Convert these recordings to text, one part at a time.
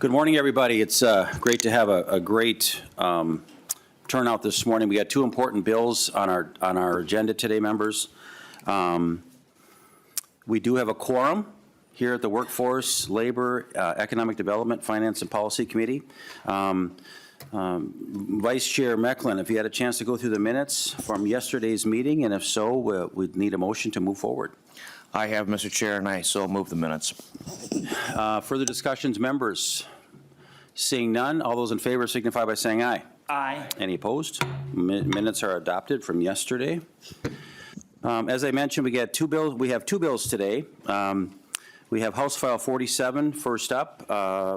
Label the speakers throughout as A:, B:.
A: Good morning, everybody. It's great to have a great turnout this morning. We got two important bills on our agenda today, members. We do have a quorum here at the Workforce, Labor, Economic Development, Finance and Policy Committee. Vice Chair Mecklin, if you had a chance to go through the minutes from yesterday's meeting, and if so, we'd need a motion to move forward.
B: I have, Mr. Chair, and I so move the minutes.
A: Further discussions, members? Seeing none, all those in favor signify by saying aye.
C: Aye.
A: Any opposed? Minutes are adopted from yesterday. As I mentioned, we have two bills today. We have House File 47 first up,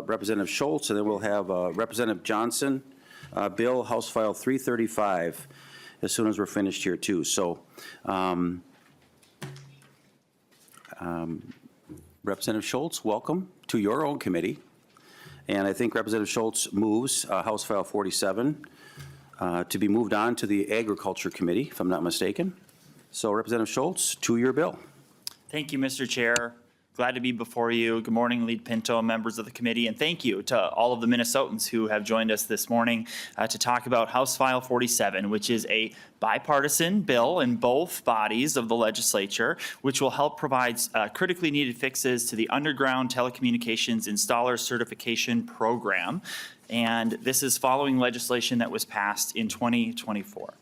A: Representative Schultz, and then we'll have Representative Johnson bill, House File 335, as soon as we're finished here too. So Representative Schultz, welcome to your own committee. And I think Representative Schultz moves House File 47 to be moved on to the Agriculture Committee, if I'm not mistaken. So Representative Schultz, to your bill.
C: Thank you, Mr. Chair. Glad to be before you. Good morning, Lead Pinto, members of the committee, and thank you to all of the Minnesotans who have joined us this morning to talk about House File 47, which is a bipartisan bill in both bodies of the legislature, which will help provide critically needed fixes to the underground telecommunications installer certification program. And this is following legislation that was passed in 2024.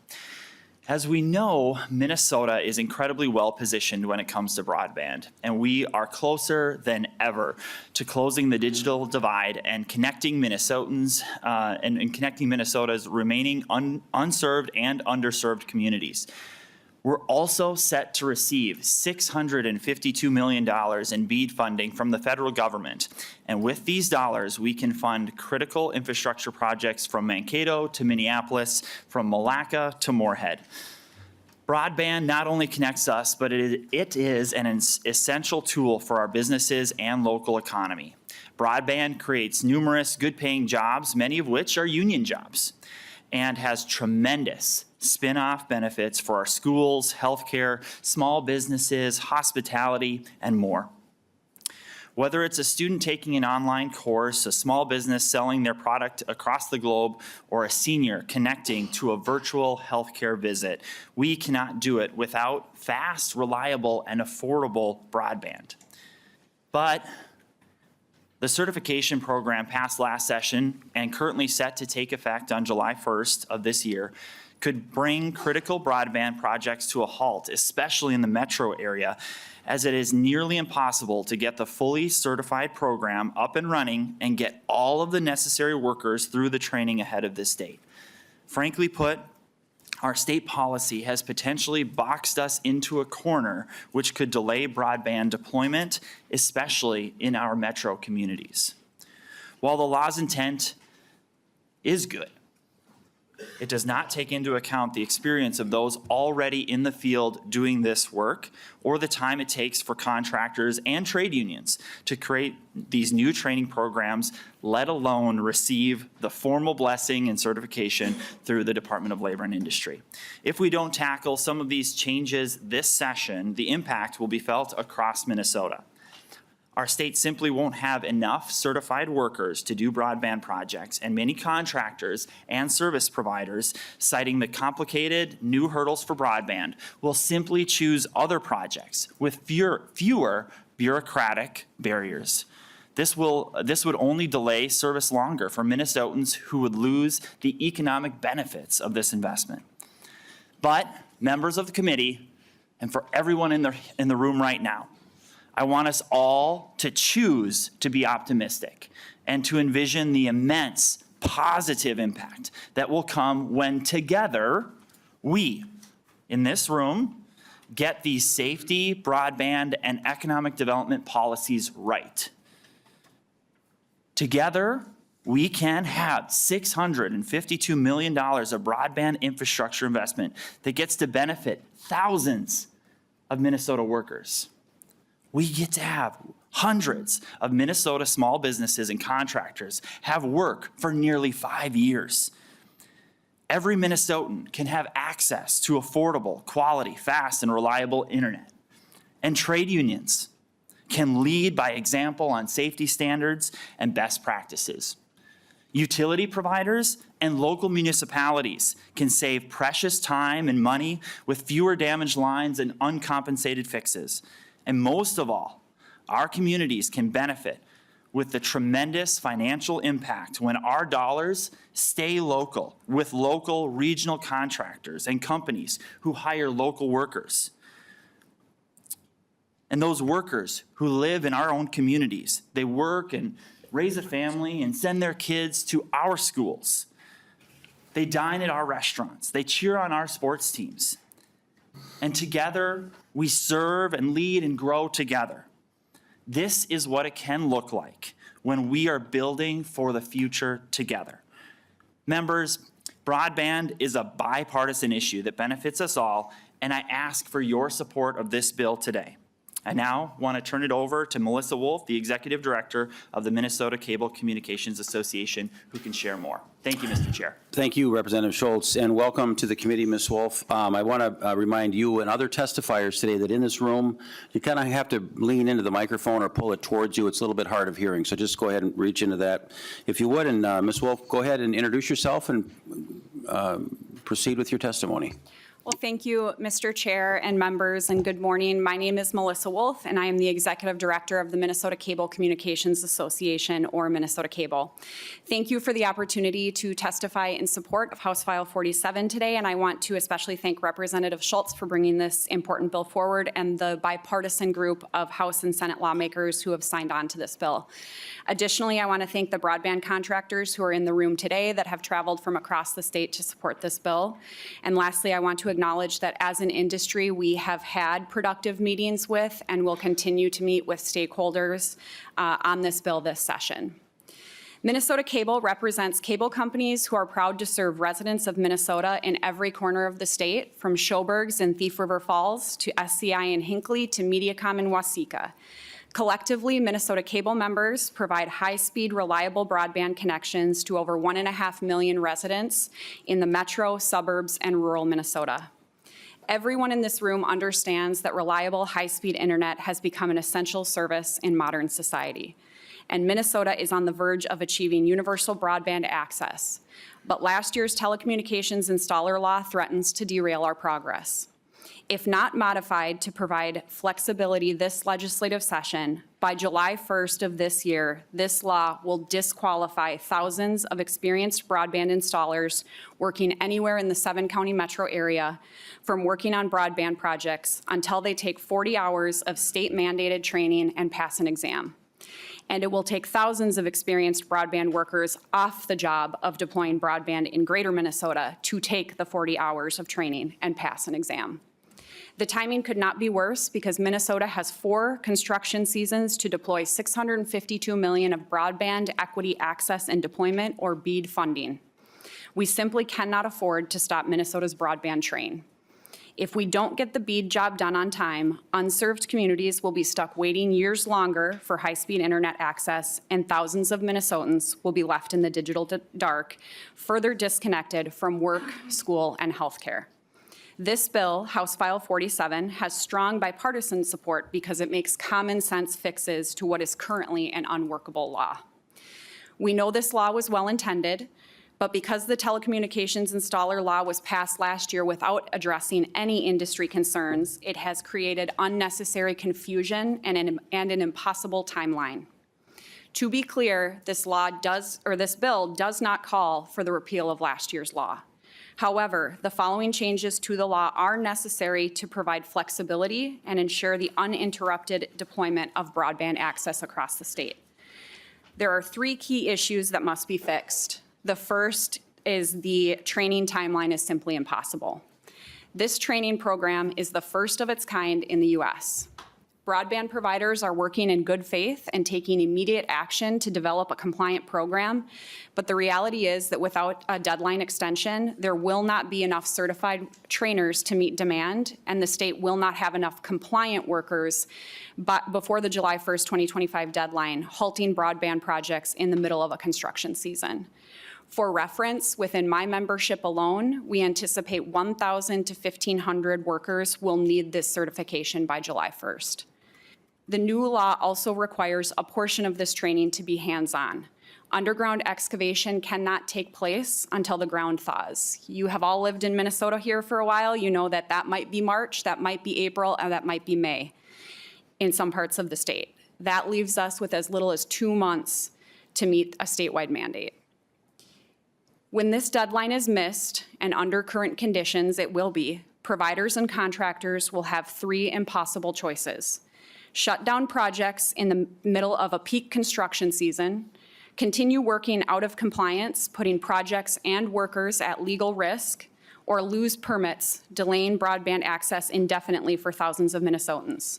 C: As we know, Minnesota is incredibly well positioned when it comes to broadband, and we are closer than ever to closing the digital divide and connecting Minnesotans and connecting Minnesota's remaining unserved and underserved communities. We're also set to receive $652 million in BEAD funding from the federal government. And with these dollars, we can fund critical infrastructure projects from Mankato to Minneapolis, from Malacca to Moorhead. Broadband not only connects us, but it is an essential tool for our businesses and local economy. Broadband creates numerous good-paying jobs, many of which are union jobs, and has tremendous spin-off benefits for our schools, healthcare, small businesses, hospitality, and more. Whether it's a student taking an online course, a small business selling their product across the globe, or a senior connecting to a virtual healthcare visit, we cannot do it without fast, reliable, and affordable broadband. But the certification program passed last session and currently set to take effect on July 1st of this year could bring critical broadband projects to a halt, especially in the metro area, as it is nearly impossible to get the fully certified program up and running and get all of the necessary workers through the training ahead of this date. Frankly put, our state policy has potentially boxed us into a corner which could delay broadband deployment, especially in our metro communities. While the law's intent is good, it does not take into account the experience of those already in the field doing this work, or the time it takes for contractors and trade unions to create these new training programs, let alone receive the formal blessing and certification through the Department of Labor and Industry. If we don't tackle some of these changes this session, the impact will be felt across Minnesota. Our state simply won't have enough certified workers to do broadband projects, and many contractors and service providers, citing the complicated new hurdles for broadband, will simply choose other projects with fewer bureaucratic barriers. This would only delay service longer for Minnesotans who would lose the economic benefits of this investment. But members of the committee, and for everyone in the room right now, I want us all to choose to be optimistic and to envision the immense positive impact that will come when together we, in this room, get these safety, broadband, and economic development policies right. Together, we can have $652 million of broadband infrastructure investment that gets to benefit thousands of Minnesota workers. We get to have hundreds of Minnesota small businesses and contractors have work for nearly 5 years. Every Minnesotan can have access to affordable, quality, fast, and reliable internet. And trade unions can lead by example on safety standards and best practices. Utility providers and local municipalities can save precious time and money with fewer damaged lines and uncompensated fixes. And most of all, our communities can benefit with the tremendous financial impact when our dollars stay local with local regional contractors and companies who hire local workers. And those workers who live in our own communities, they work and raise a family and send their kids to our schools. They dine at our restaurants. They cheer on our sports teams. And together, we serve and lead and grow together. This is what it can look like when we are building for the future together. Members, broadband is a bipartisan issue that benefits us all, and I ask for your support of this bill today. I now want to turn it over to Melissa Wolf, the Executive Director of the Minnesota Cable Communications Association, who can share more. Thank you, Mr. Chair.
A: Thank you, Representative Schultz, and welcome to the committee, Ms. Wolf. I want to remind you and other testifiers today that in this room, you kind of have to lean into the microphone or pull it towards you. It's a little bit hard of hearing, so just go ahead and reach into that if you would. And Ms. Wolf, go ahead and introduce yourself and proceed with your testimony.
D: Well, thank you, Mr. Chair and members, and good morning. My name is Melissa Wolf, and I am the Executive Director of the Minnesota Cable Communications Association, or Minnesota Cable. Thank you for the opportunity to testify in support of House File 47 today, and I want to especially thank Representative Schultz for bringing this important bill forward and the bipartisan group of House and Senate lawmakers who have signed on to this bill. Additionally, I want to thank the broadband contractors who are in the room today that have traveled from across the state to support this bill. And lastly, I want to acknowledge that as an industry, we have had productive meetings with and will continue to meet with stakeholders on this bill this session. Minnesota Cable represents cable companies who are proud to serve residents of Minnesota in every corner of the state, from Schoberg's in Thief River Falls to SCI in Hinckley to Mediacom in Waseca. Collectively, Minnesota Cable members provide high-speed, reliable broadband connections to over 1.5 million residents in the metro, suburbs, and rural Minnesota. Everyone in this room understands that reliable, high-speed internet has become an essential service in modern society. And Minnesota is on the verge of achieving universal broadband access. But last year's telecommunications installer law threatens to derail our progress. If not modified to provide flexibility this legislative session, by July 1st of this year, this law will disqualify thousands of experienced broadband installers working anywhere in the 7-county metro area from working on broadband projects until they take 40 hours of state-mandated training and pass an exam. And it will take thousands of experienced broadband workers off the job of deploying broadband in greater Minnesota to take the 40 hours of training and pass an exam. The timing could not be worse because Minnesota has 4 construction seasons to deploy $652 million of broadband equity access and deployment, or BEAD funding. We simply cannot afford to stop Minnesota's broadband train. If we don't get the BEAD job done on time, unserved communities will be stuck waiting years longer for high-speed internet access, and thousands of Minnesotans will be left in the digital dark, further disconnected from work, school, and healthcare. This bill, House File 47, has strong bipartisan support because it makes common sense fixes to what is currently an unworkable law. We know this law was well-intended, but because the telecommunications installer law was passed last year without addressing any industry concerns, it has created unnecessary confusion and an impossible timeline. To be clear, this bill does not call for the repeal of last year's law. However, the following changes to the law are necessary to provide flexibility and ensure the uninterrupted deployment of broadband access across the state. There are 3 key issues that must be fixed. The first is the training timeline is simply impossible. This training program is the first of its kind in the U.S. Broadband providers are working in good faith and taking immediate action to develop a compliant program, but the reality is that without a deadline extension, there will not be enough certified trainers to meet demand, and the state will not have enough compliant workers before the July 1st, 2025 deadline, halting broadband projects in the middle of a construction season. For reference, within my membership alone, we anticipate 1,000 to 1,500 workers will need this certification by July 1st. The new law also requires a portion of this training to be hands-on. Underground excavation cannot take place until the ground thaws. You have all lived in Minnesota here for a while. You know that that might be March, that might be April, and that might be May in some parts of the state. That leaves us with as little as 2 months to meet a statewide mandate. When this deadline is missed, and under current conditions it will be, providers and contractors will have 3 impossible choices. Shut down projects in the middle of a peak construction season, continue working out of compliance, putting projects and workers at legal risk, or lose permits, delaying broadband access indefinitely for thousands of Minnesotans.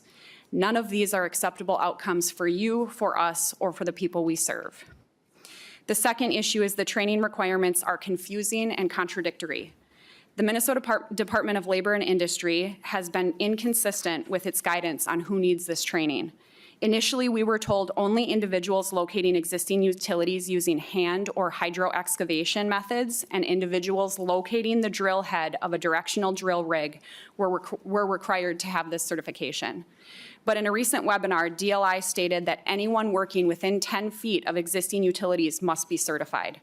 D: None of these are acceptable outcomes for you, for us, or for the people we serve. The second issue is the training requirements are confusing and contradictory. The Minnesota Department of Labor and Industry has been inconsistent with its guidance on who needs this training. Initially, we were told only individuals locating existing utilities using hand or hydro excavation methods and individuals locating the drill head of a directional drill rig were required to have this certification. But in a recent webinar, DLI stated that anyone working within 10 feet of existing utilities must be certified.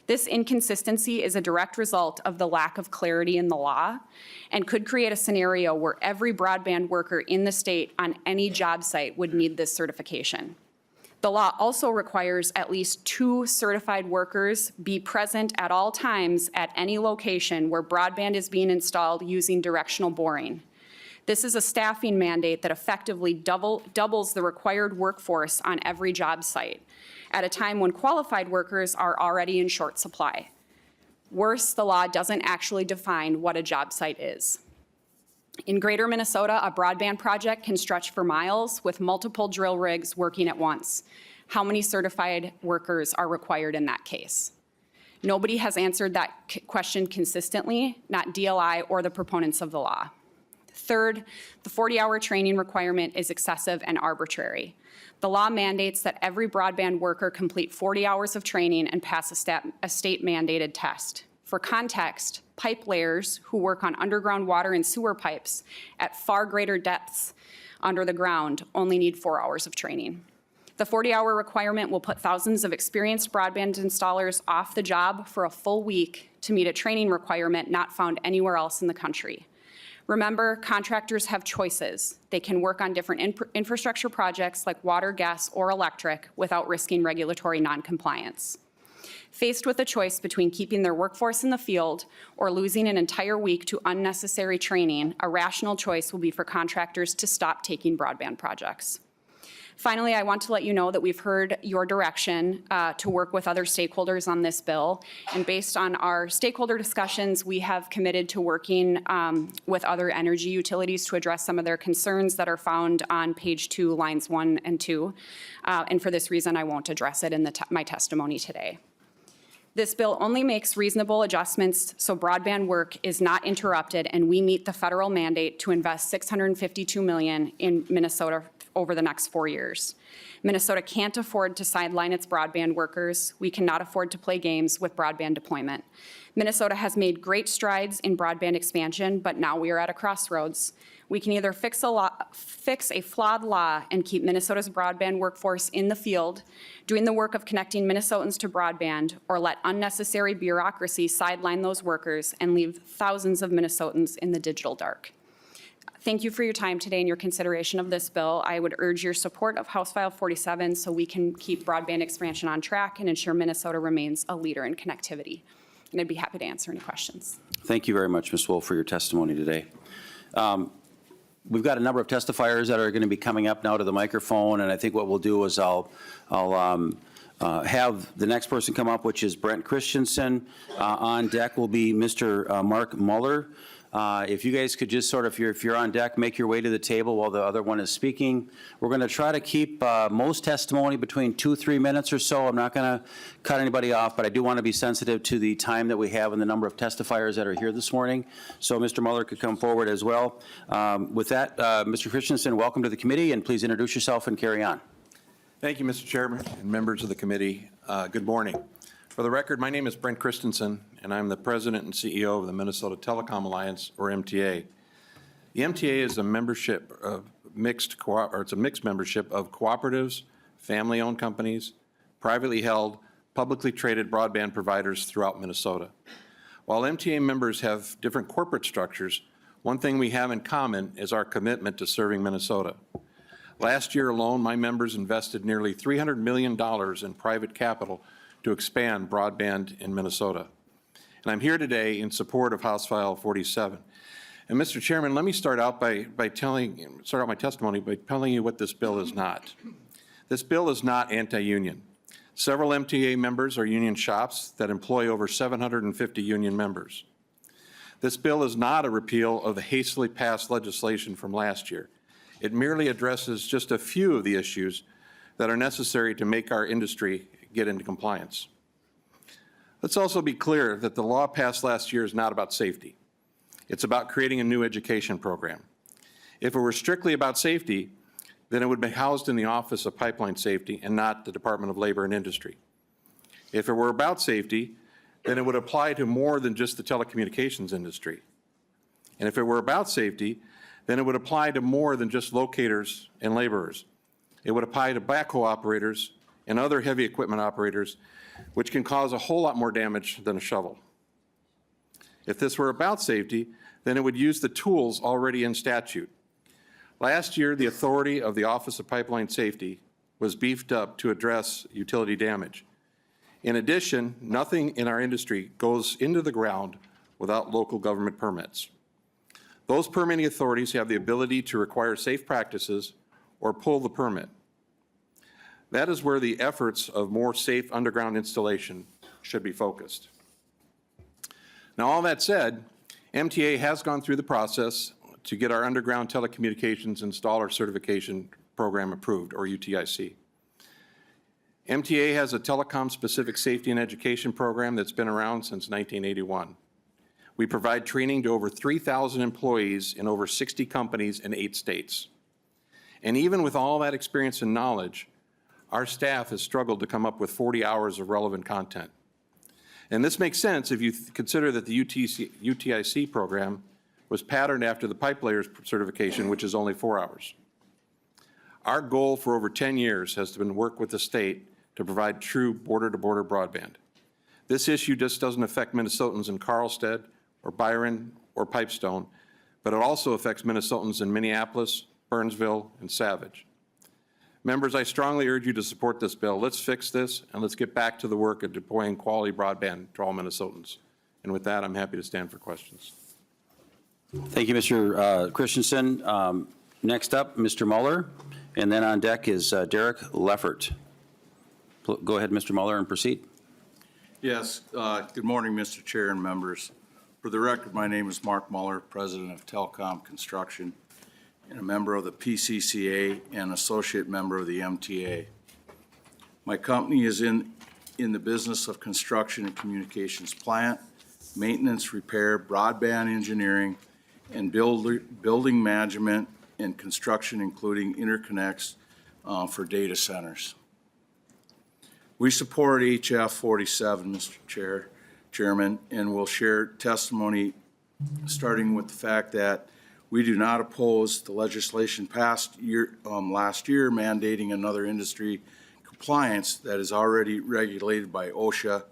D: This inconsistency is a direct result of the lack of clarity in the law and could create a scenario where every broadband worker in the state on any job site would need this certification. The law also requires at least 2 certified workers be present at all times at any location where broadband is being installed using directional boring. This is a staffing mandate that effectively doubles the required workforce on every job site at a time when qualified workers are already in short supply. Worse, the law doesn't actually define what a job site is. In Greater Minnesota, a broadband project can stretch for miles with multiple drill rigs working at once. How many certified workers are required in that case? Nobody has answered that question consistently, not DLI or the proponents of the law. Third, the 40-hour training requirement is excessive and arbitrary. The law mandates that every broadband worker complete 40 hours of training and pass a state-mandated test. For context, pipe layers who work on underground water and sewer pipes at far greater depths under the ground only need 4 hours of training. The 40-hour requirement will put thousands of experienced broadband installers off the job for a full week to meet a training requirement not found anywhere else in the country. Remember, contractors have choices. They can work on different infrastructure projects like water, gas, or electric without risking regulatory noncompliance. Faced with a choice between keeping their workforce in the field or losing an entire week to unnecessary training, a rational choice will be for contractors to stop taking broadband projects. Finally, I want to let you know that we've heard your direction to work with other stakeholders on this bill. And based on our stakeholder discussions, we have committed to working with other energy utilities to address some of their concerns that are found on page 2, lines 1 and 2. And for this reason, I won't address it in my testimony today. This bill only makes reasonable adjustments so broadband work is not interrupted and we meet the federal mandate to invest $652 million in Minnesota over the next 4 years. Minnesota can't afford to sideline its broadband workers. We cannot afford to play games with broadband deployment. Minnesota has made great strides in broadband expansion, but now we are at a crossroads. We can either fix a flawed law and keep Minnesota's broadband workforce in the field, doing the work of connecting Minnesotans to broadband, or let unnecessary bureaucracy sideline those workers and leave thousands of Minnesotans in the digital dark. Thank you for your time today and your consideration of this bill. I would urge your support of House File 47 so we can keep broadband expansion on track and ensure Minnesota remains a leader in connectivity. And I'd be happy to answer any questions.
A: Thank you very much, Ms. Wolf, for your testimony today. We've got a number of testifiers that are going to be coming up now to the microphone, and I think what we'll do is I'll have the next person come up, which is Brent Christensen. On deck will be Mr. Mark Muller. If you guys could just sort of, if you're on deck, make your way to the table while the other one is speaking. We're going to try to keep most testimony between 2-3 minutes or so. I'm not going to cut anybody off, but I do want to be sensitive to the time that we have and the number of testifiers that are here this morning. So Mr. Muller could come forward as well. With that, Mr. Christensen, welcome to the committee, and please introduce yourself and carry on.
E: Thank you, Mr. Chairman and members of the committee. Good morning. For the record, my name is Brent Christensen, and I'm the President and CEO of the Minnesota Telecom Alliance, or MTA. The MTA is a membership of it's a mixed membership of cooperatives, family-owned companies, privately held, publicly traded broadband providers throughout Minnesota. While MTA members have different corporate structures, one thing we have in common is our commitment to serving Minnesota. Last year alone, my members invested nearly $300 million in private capital to expand broadband in Minnesota. And I'm here today in support of House File 47. And Mr. Chairman, let me start out my testimony by telling you what this bill is not. This bill is not anti-union. Several MTA members are union shops that employ over 750 union members. This bill is not a repeal of the hastily passed legislation from last year. It merely addresses just a few of the issues that are necessary to make our industry get into compliance. Let's also be clear that the law passed last year is not about safety. It's about creating a new education program. If it were strictly about safety, then it would be housed in the Office of Pipeline Safety and not the Department of Labor and Industry. If it were about safety, then it would apply to more than just the telecommunications industry. And if it were about safety, then it would apply to more than just locators and laborers. It would apply to backhoe operators and other heavy equipment operators, which can cause a whole lot more damage than a shovel. If this were about safety, then it would use the tools already in statute. Last year, the authority of the Office of Pipeline Safety was beefed up to address utility damage. In addition, nothing in our industry goes into the ground without local government permits. Those permitting authorities have the ability to require safe practices or pull the permit. That is where the efforts of more safe underground installation should be focused. Now, all that said, MTA has gone through the process to get our underground telecommunications installer certification program approved, or UTIC. MTA has a telecom-specific safety and education program that's been around since 1981. We provide training to over 3,000 employees in over 60 companies in 8 states. And even with all that experience and knowledge, our staff has struggled to come up with 40 hours of relevant content. And this makes sense if you consider that the UTIC program was patterned after the pipe layers certification, which is only 4 hours. Our goal for over 10 years has been to work with the state to provide true border-to-border broadband. This issue just doesn't affect Minnesotans in Carlstead or Byron or Pipestone, but it also affects Minnesotans in Minneapolis, Burnsville, and Savage. Members, I strongly urge you to support this bill. Let's fix this, and let's get back to the work of deploying quality broadband to all Minnesotans. And with that, I'm happy to stand for questions.
A: Thank you, Mr. Christensen. Next up, Mr. Muller, and then on deck is Derek Leffert. Go ahead, Mr. Muller, and proceed.
F: Yes, good morning, Mr. Chair and members. For the record, my name is Mark Muller, President of Telecom Construction, and a member of the PCCA and associate member of the MTA. My company is in the business of construction and communications plant, maintenance, repair, broadband engineering, and building management and construction, including interconnects for data centers. We support HF 47, Mr. Chairman, and will share testimony starting with the fact that we do not oppose the legislation passed last year mandating another industry compliance that is already regulated by OSHA,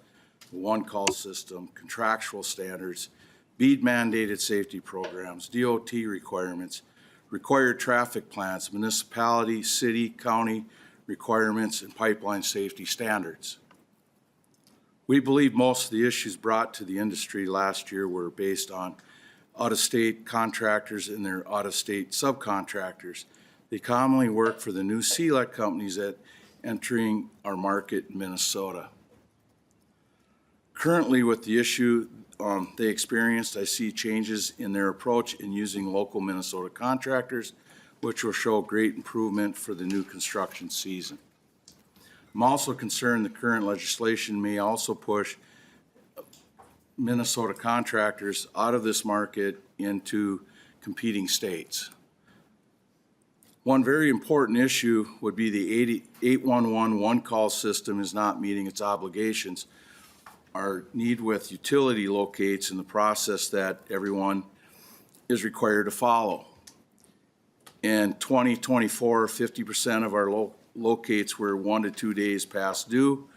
F: the one-call system, contractual standards, BEAD mandated safety programs, DOT requirements, required traffic plans, municipality, city, county requirements, and pipeline safety standards. We believe most of the issues brought to the industry last year were based on out-of-state contractors and their out-of-state subcontractors. They commonly work for the new CLEC companies that entering our market in Minnesota. Currently, with the issue they experienced, I see changes in their approach in using local Minnesota contractors, which will show great improvement for the new construction season. I'm also concerned the current legislation may also push Minnesota contractors out of this market into competing states. One very important issue would be the 811 one-call system is not meeting its obligations. Our need with utility locates in the process that everyone is required to follow. In 2024, 50% of our locates were 1 to 2 days past due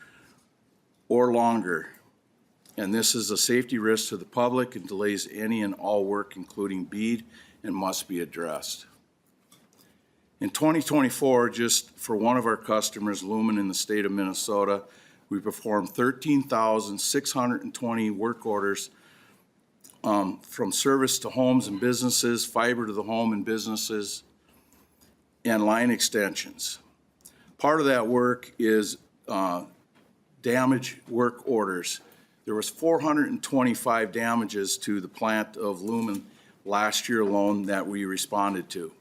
F: or longer. And this is a safety risk to the public and delays any and all work, including BEAD, and must be addressed. In 2024, just for one of our customers, Lumen in the state of Minnesota, we performed 13,620 work orders from service to homes and businesses, fiber to the home and businesses, and line extensions. Part of that work is damage work orders. There was 425 damages to the plant of Lumen last year alone that we responded to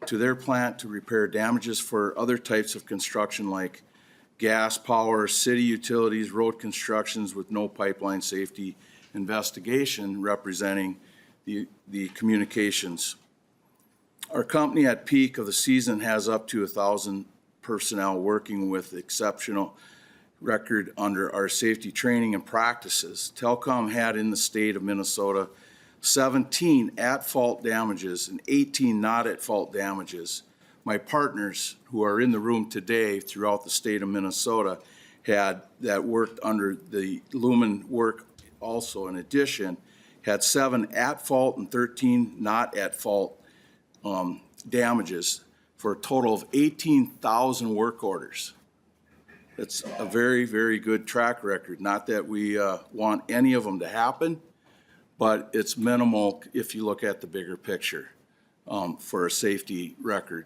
F: their plant to repair damages for other types of construction like gas, power, city utilities, road constructions with no pipeline safety investigation representing the communications. Our company at peak of the season has up to 1,000 personnel working with exceptional record under our safety training and practices. Telcom had in the state of Minnesota 17 at-fault damages and 18 not-at-fault damages. My partners who are in the room today throughout the state of Minnesota had that worked under the Lumen work also in addition, had 7 at-fault and 13 not-at-fault damages for a total of 18,000 work orders. It's a very, very good track record. Not that we want any of them to happen, but it's minimal if you look at the bigger picture for a safety record.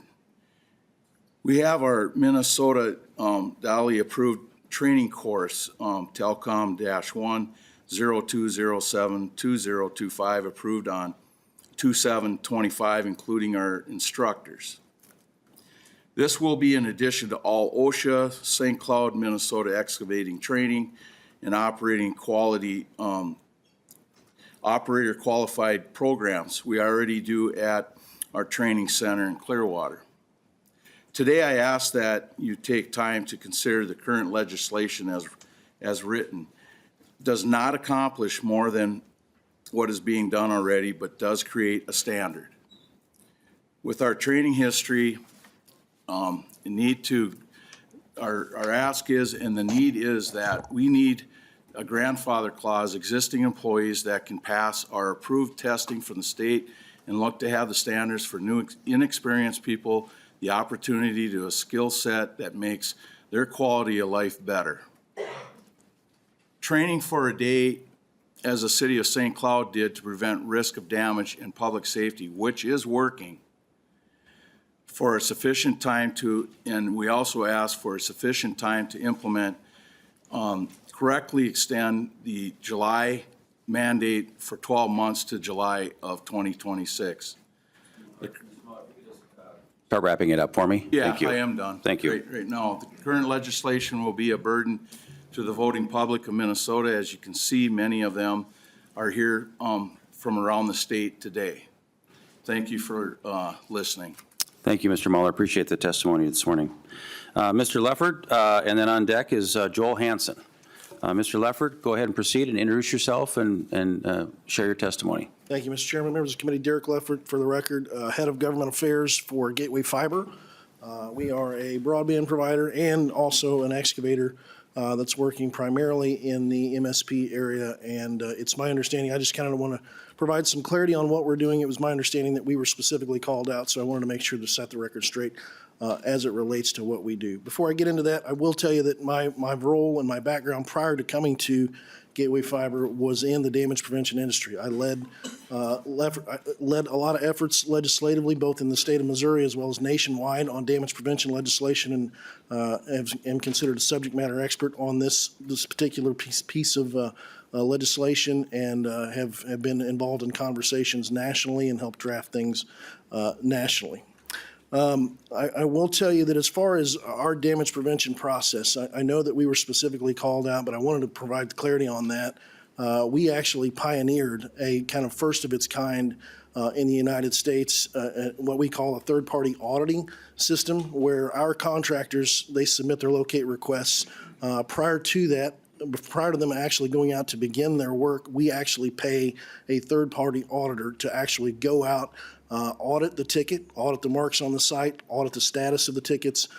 F: We have our Minnesota DALI approved training course, Telcom-1 0207-2025, approved on 2/7/25, including our instructors. This will be in addition to all OSHA, St. Cloud, Minnesota excavating training and operating quality, operator qualified programs we already do at our training center in Clearwater. Today, I ask that you take time to consider the current legislation as written. It does not accomplish more than what is being done already, but does create a standard. With our training history, our ask is, and the need is that we need a grandfather clause, existing employees that can pass our approved testing from the state and look to have the standards for new inexperienced people, the opportunity to a skill set that makes their quality of life better. Training for a day, as the city of St. Cloud did to prevent risk of damage and public safety, which is working, for a sufficient time to, and we also ask for a sufficient time to implement, correctly extend the July mandate for 12 months to July of 2026.
A: Start wrapping it up for me.
F: Yeah,
A: Thank you.
F: I am done.
A: Thank you.
F: Right now, the current legislation will be a burden to the voting public of Minnesota. As you can see, many of them are here from around the state today. Thank you for listening.
A: Thank you, Mr. Mueller. Appreciate the testimony this morning. Mr. Leffert, and then on deck is Joel Hansen. Mr. Leffert, go ahead and proceed and introduce yourself and share your testimony.
G: Thank you, Mr. Chairman. Members of the committee, Derek Leffert, for the record, Head of Government Affairs for Gateway Fiber. We are a broadband provider and also an excavator that's working primarily in the MSP area. And it's my understanding, I just kind of want to provide some clarity on what we're doing. It was my understanding that we were specifically called out, so I wanted to make sure to set the record straight as it relates to what we do. Before I get into that, I will tell you that my role and my background prior to coming to Gateway Fiber was in the damage prevention industry. I led a lot of efforts legislatively, both in the state of Missouri as well as nationwide, on damage prevention legislation, and am considered a subject matter expert on this particular piece of legislation, and have been involved in conversations nationally and helped draft things nationally. I will tell you that as far as our damage prevention process, I know that we were specifically called out, but I wanted to provide clarity on that. We actually pioneered a kind of first of its kind in the United States, what we call a third-party auditing system, where our contractors, they submit their locate requests. Prior to them actually going out to begin their work, we actually pay a third-party auditor to actually go out audit the ticket, audit the marks on the site, audit the status of the tickets.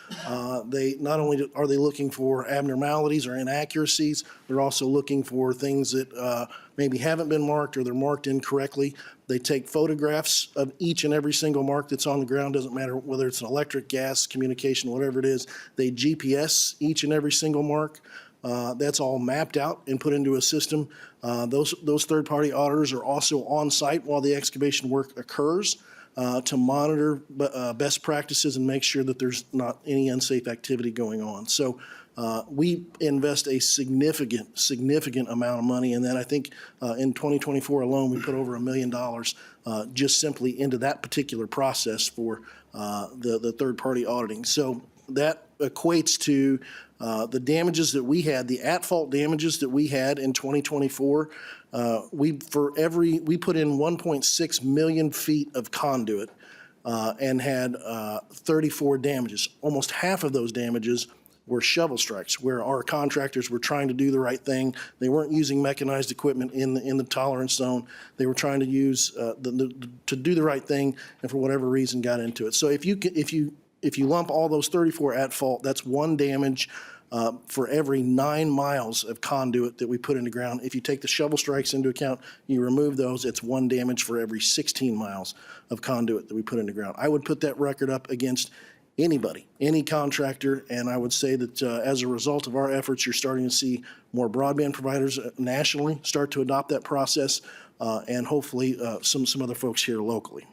G: They not only are they looking for abnormalities or inaccuracies, they're also looking for things that maybe haven't been marked or they're marked incorrectly. They take photographs of each and every single mark that's on the ground, doesn't matter whether it's an electric, gas, communication, whatever it is. They GPS each and every single mark. That's all mapped out and put into a system. Those third-party auditors are also on site while the excavation work occurs to monitor best practices and make sure that there's not any unsafe activity going on. So we invest a significant amount of money in that. I think in 2024 alone, we put over $1 million just simply into that particular process for the third-party auditing. So that equates to the damages that we had, the at-fault damages that we had in 2024. We put in 1.6 million feet of conduit and had 34 damages. Almost half of those damages were shovel strikes, where our contractors were trying to do the right thing. They weren't using mechanized equipment in the tolerance zone. They were trying to use to do the right thing, and for whatever reason got into it. So if you lump all those 34 at fault, that's one damage for every 9 miles of conduit that we put in the ground. If you take the shovel strikes into account, you remove those, it's one damage for every 16 miles of conduit that we put in the ground. I would put that record up against anybody, any contractor, and I would say that as a result of our efforts, you're starting to see more broadband providers nationally start to adopt that process, and hopefully some other folks here locally.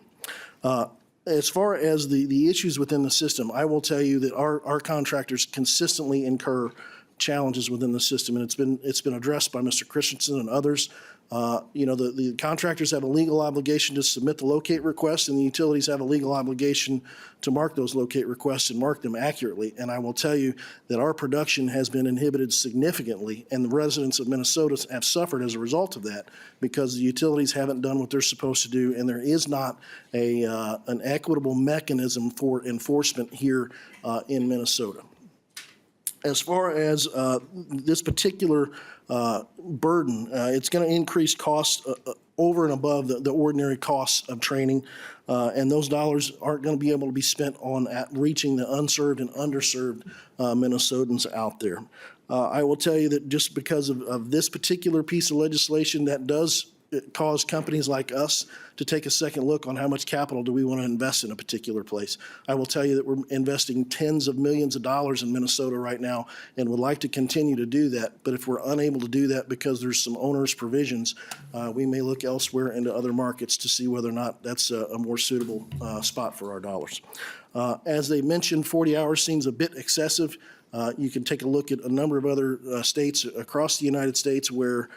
G: As far as the issues within the system, I will tell you that our contractors consistently incur challenges within the system, and it's been addressed by Mr. Christensen and others. The contractors have a legal obligation to submit the locate request, and the utilities have a legal obligation to mark those locate requests and mark them accurately. And I will tell you that our production has been inhibited significantly, and the residents of Minnesota have suffered as a result of that because the utilities haven't done what they're supposed to do, and there is not an equitable mechanism for enforcement here in Minnesota. As far as this particular burden, it's going to increase costs over and above the ordinary costs of training, and those dollars aren't going to be able to be spent on reaching the unserved and underserved Minnesotans out there. I will tell you that just because of this particular piece of legislation, that does cause companies like us to take a second look on how much capital do we want to invest in a particular place. I will tell you that we're investing tens of millions of dollars in Minnesota right now and would like to continue to do that. But if we're unable to do that because there's some onerous provisions, we may look elsewhere into other markets to see whether or not that's a more suitable spot for our dollars. As they mentioned, 40 hours seems a bit excessive. You can take a look at a number of other states across the United States where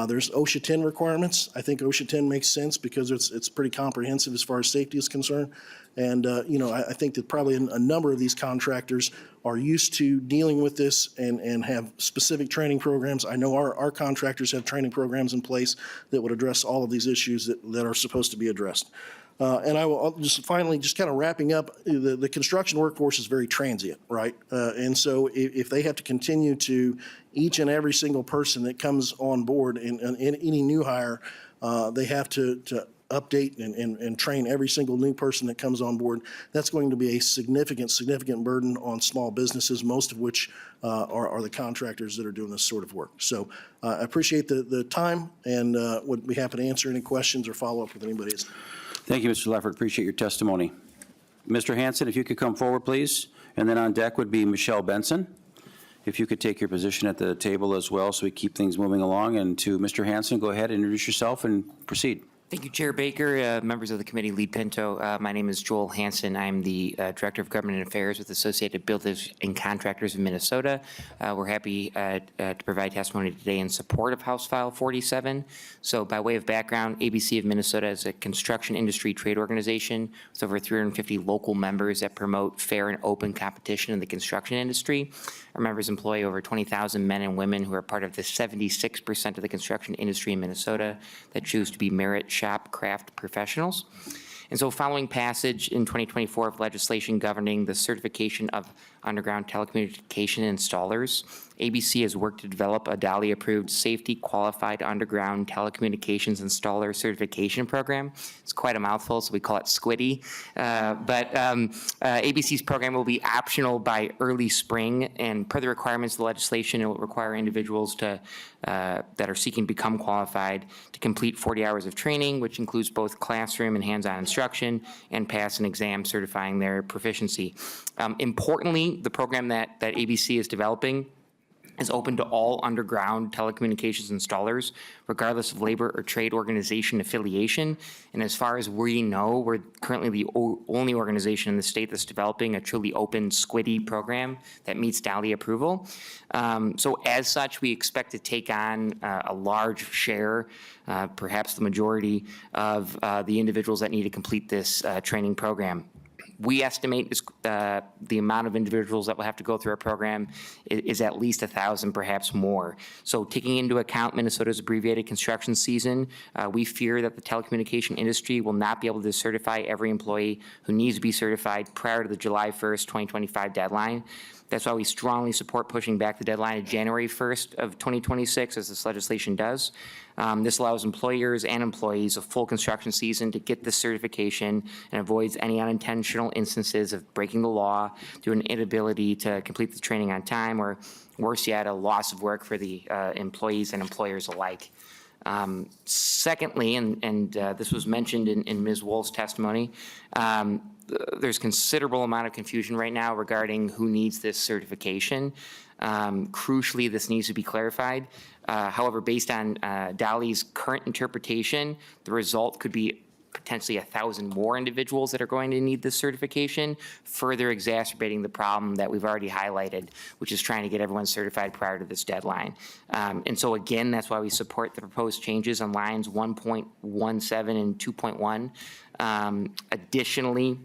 G: there's OSHA 10 requirements. I think OSHA 10 makes sense because it's pretty comprehensive as far as safety is concerned. And, I think that probably a number of these contractors are used to dealing with this and have specific training programs. I know our contractors have training programs in place that would address all of these issues that are supposed to be addressed. And I'll just finally, just kind of wrapping up, the construction workforce is very transient, right? And so if they have to continue to, each and every single person that comes on board in any new hire, they have to update and train every single new person that comes on board. That's going to be a significant burden on small businesses, most of which are the contractors that are doing this sort of work. So I appreciate the time and would be happy to answer any questions or follow up with anybody.
A: Thank you, Mr. Leffert. Appreciate your testimony. Mr. Hanson, if you could come forward, please. And then on deck would be Michelle Benson. If you could take your position at the table as well so we keep things moving along. And to Mr. Hanson, go ahead and introduce yourself and proceed.
H: Thank you, Chair Baker, members of the committee, Lead Pinto. My name is Joel Hanson. I'm the Director of Government Affairs with Associated Builders and Contractors of Minnesota. We're happy to provide testimony today in support of House File 47. So by way of background, ABC of Minnesota is a construction industry trade organization with over 350 local members that promote fair and open competition in the construction industry. Our members employ over 20,000 men and women who are part of the 76% of the construction industry in Minnesota that choose to be merit shop craft professionals. And so following passage in 2024 of legislation governing the certification of underground telecommunication installers, ABC has worked to develop a DALI-approved Safety Qualified Underground Telecommunications Installer Certification Program. It's quite a mouthful, so we call it SQUIDY. ABC's program will be optional by early spring, and per the requirements of the legislation, it will require individuals that are seeking to become qualified to complete 40 hours of training, which includes both classroom and hands-on instruction, and pass an exam certifying their proficiency. Importantly, the program that ABC is developing is open to all underground telecommunications installers, regardless of labor or trade organization affiliation. And as far as we know, we're currently the only organization in the state that's developing a truly open SQUIDY program that meets DALI approval. So as such, we expect to take on a large share, perhaps the majority of the individuals that need to complete this training program. We estimate the amount of individuals that will have to go through our program is at least 1,000, perhaps more. So taking into account Minnesota's abbreviated construction season, we fear that the telecommunication industry will not be able to certify every employee who needs to be certified prior to the July 1st, 2025 deadline. That's why we strongly support pushing back the deadline to January 1st of 2026, as this legislation does. This allows employers and employees a full construction season to get this certification and avoids any unintentional instances of breaking the law through an inability to complete the training on time, or worse yet, a loss of work for the employees and employers alike. Secondly, and this was mentioned in Ms. Wool's testimony, there's considerable amount of confusion right now regarding who needs this certification. Crucially, this needs to be clarified. However, based on DALI's current interpretation, the result could be potentially 1,000 more individuals that are going to need this certification, further exacerbating the problem that we've already highlighted, which is trying to get everyone certified prior to this deadline. And so again, that's why we support the proposed changes on lines 1.17 and 2.1. Additionally,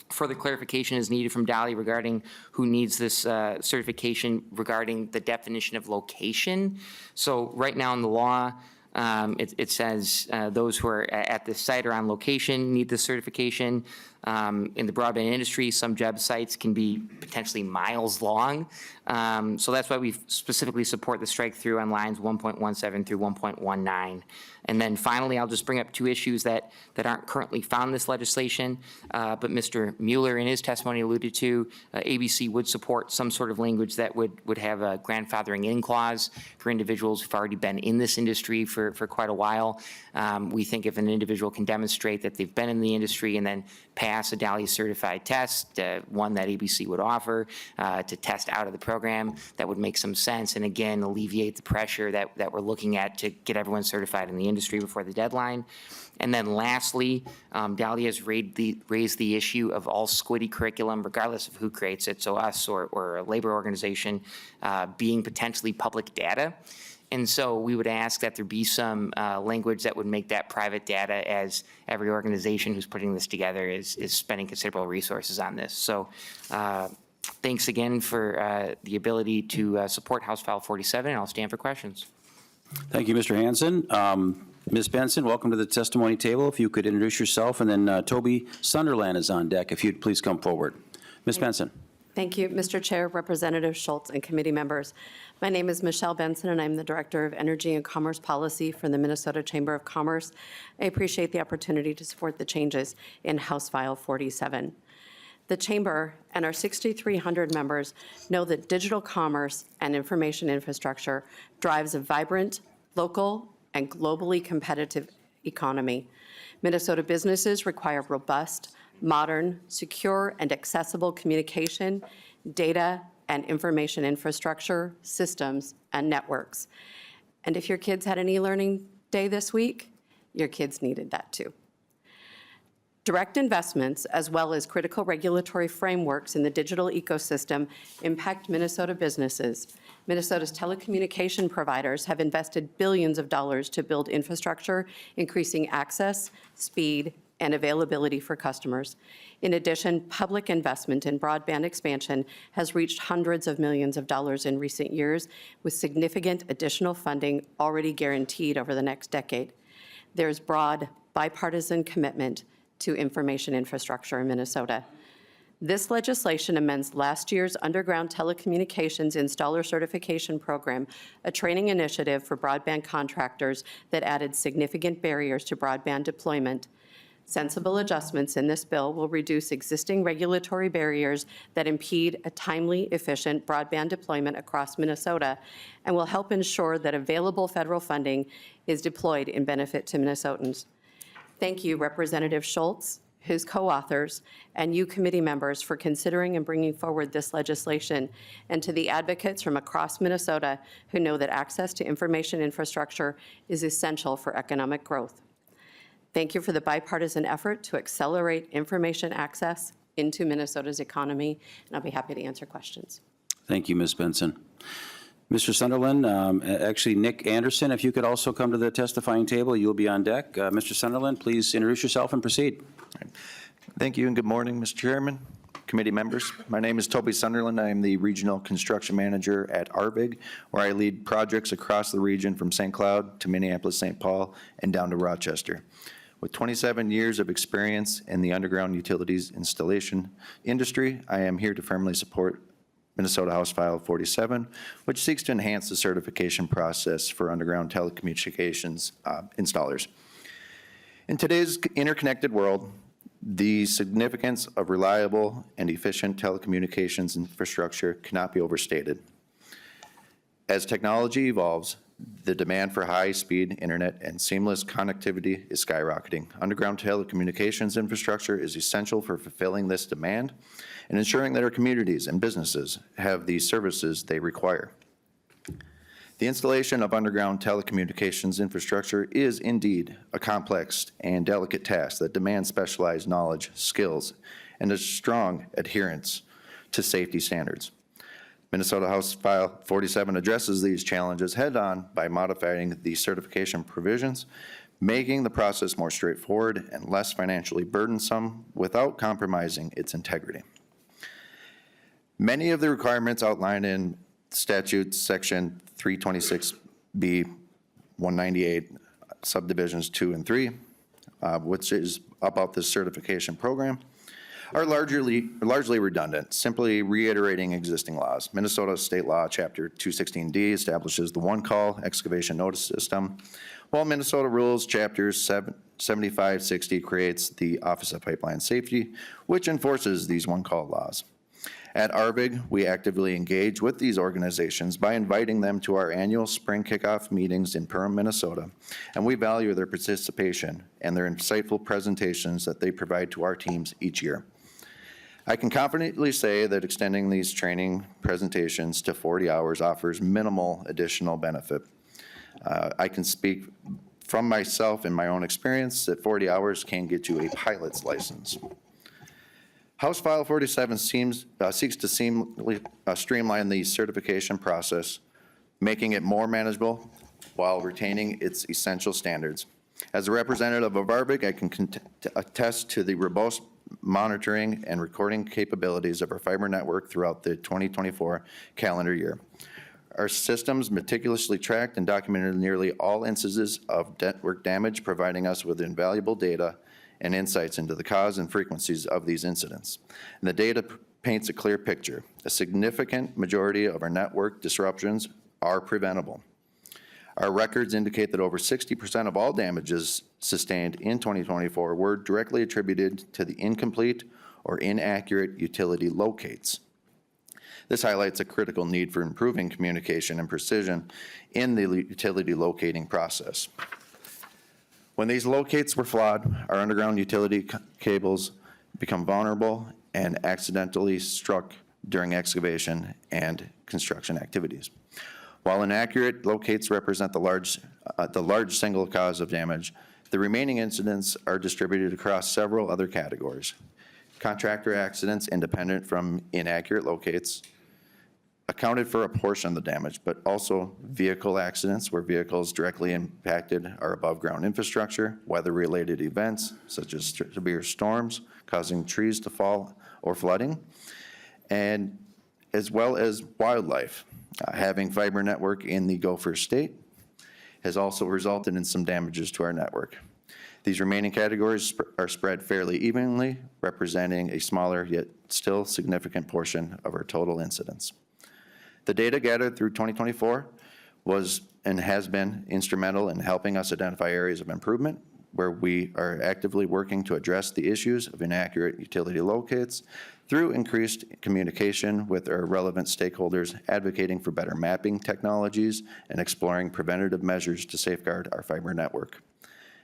H: further clarification is needed from DALI regarding who needs this certification regarding the definition of location. So right now in the law, it says those who are at this site or on location need this certification. In the broadband industry, some job sites can be potentially miles long. So that's why we specifically support the strike through on lines 1.17 through 1.19. And then finally, I'll just bring up two issues that aren't currently found in this legislation, but Mr. Mueller in his testimony alluded to. ABC would support some sort of language that would have a grandfathering in clause for individuals who've already been in this industry for quite a while. We think if an individual can demonstrate that they've been in the industry and then pass a DALI certified test, one that ABC would offer to test out of the program, that would make some sense, and again, alleviate the pressure that we're looking at to get everyone certified in the industry before the deadline. And then lastly, DALI has raised the issue of all SQUIDY curriculum, regardless of who creates it, so us or a labor organization, being potentially public data. And so we would ask that there be some language that would make that private data, as every organization who's putting this together is spending considerable resources on this. So thanks again for the ability to support House File 47, and I'll stand for questions.
A: Thank you, Mr. Hanson. Ms. Benson, welcome to the testimony table. If you could introduce yourself, and then Toby Sunderland is on deck. If you'd please come forward. Ms. Benson.
I: Thank you, Mr. Chair, Representative Schultz, and committee members. My name is Michelle Benson, and I'm the Director of Energy and Commerce Policy for the Minnesota Chamber of Commerce. I appreciate the opportunity to support the changes in House File 47. The Chamber and our 6,300 members know that digital commerce and information infrastructure drives a vibrant, local, and globally competitive economy. Minnesota businesses require robust, modern, secure, and accessible communication, data, and information infrastructure, systems, and networks. And if your kids had an e-learning day this week, your kids needed that too. Direct investments, as well as critical regulatory frameworks in the digital ecosystem, impact Minnesota businesses. Minnesota's telecommunication providers have invested billions of dollars to build infrastructure, increasing access, speed, and availability for customers. In addition, public investment in broadband expansion has reached hundreds of millions of dollars in recent years, with significant additional funding already guaranteed over the next decade. There's broad bipartisan commitment to information infrastructure in Minnesota. This legislation amends last year's underground telecommunications installer certification program, a training initiative for broadband contractors that added significant barriers to broadband deployment. Sensible adjustments in this bill will reduce existing regulatory barriers that impede a timely, efficient broadband deployment across Minnesota and will help ensure that available federal funding is deployed in benefit to Minnesotans. Thank you, Representative Schultz, his co-authors, and you committee members for considering and bringing forward this legislation, and to the advocates from across Minnesota who know that access to information infrastructure is essential for economic growth. Thank you for the bipartisan effort to accelerate information access into Minnesota's economy, and I'll be happy to answer questions.
A: Thank you, Ms. Benson. Mr. Sunderland, actually, Nick Anderson, if you could also come to the testifying table, you'll be on deck. Mr. Sunderland, please introduce yourself and proceed.
J: Thank you and good morning, Mr. Chairman, committee members. My name is Toby Sunderland. I am the Regional Construction Manager at ARVIG, where I lead projects across the region from St. Cloud to Minneapolis, St. Paul, and down to Rochester. With 27 years of experience in the underground utilities installation industry, I am here to firmly support Minnesota House File 47, which seeks to enhance the certification process for underground telecommunications installers. In today's interconnected world, the significance of reliable and efficient telecommunications infrastructure cannot be overstated. As technology evolves, the demand for high-speed internet and seamless connectivity is skyrocketing. Underground telecommunications infrastructure is essential for fulfilling this demand and ensuring that our communities and businesses have the services they require. The installation of underground telecommunications infrastructure is indeed a complex and delicate task that demands specialized knowledge, skills, and a strong adherence to safety standards. Minnesota House File 47 addresses these challenges head-on by modifying the certification provisions, making the process more straightforward and less financially burdensome without compromising its integrity. Many of the requirements outlined in statute section 326B 198 subdivisions 2 and 3, which is about this certification program, are largely redundant, simply reiterating existing laws. Minnesota State Law Chapter 216D establishes the one-call excavation notice system, while Minnesota Rules Chapter 7560 creates the Office of Pipeline Safety, which enforces these one-call laws. At ARVIG, we actively engage with these organizations by inviting them to our annual spring kickoff meetings in Perham, Minnesota, and we value their participation and their insightful presentations that they provide to our teams each year. I can confidently say that extending these training presentations to 40 hours offers minimal additional benefit. I can speak from myself and my own experience that 40 hours can get you a pilot's license. House File 47 seeks to streamline the certification process, making it more manageable while retaining its essential standards. As a representative of ARVIG, I can attest to the robust monitoring and recording capabilities of our fiber network throughout the 2024 calendar year. Our systems meticulously tracked and documented nearly all instances of network damage, providing us with invaluable data and insights into the cause and frequencies of these incidents. And the data paints a clear picture. A significant majority of our network disruptions are preventable. Our records indicate that over 60% of all damages sustained in 2024 were directly attributed to the incomplete or inaccurate utility locates. This highlights a critical need for improving communication and precision in the utility locating process. When these locates were flawed, our underground utility cables become vulnerable and accidentally struck during excavation and construction activities. While inaccurate locates represent the large single cause of damage, the remaining incidents are distributed across several other categories. Contractor accidents independent from inaccurate locates accounted for a portion of the damage, but also vehicle accidents where vehicles directly impacted our above-ground infrastructure, weather-related events such as severe storms causing trees to fall or flooding, and as well as wildlife. Having fiber network in the Gopher State has also resulted in some damages to our network. These remaining categories are spread fairly evenly, representing a smaller yet still significant portion of our total incidents. The data gathered through 2024 was and has been instrumental in helping us identify areas of improvement where we are actively working to address the issues of inaccurate utility locates through increased communication with our relevant stakeholders, advocating for better mapping technologies, and exploring preventative measures to safeguard our fiber network.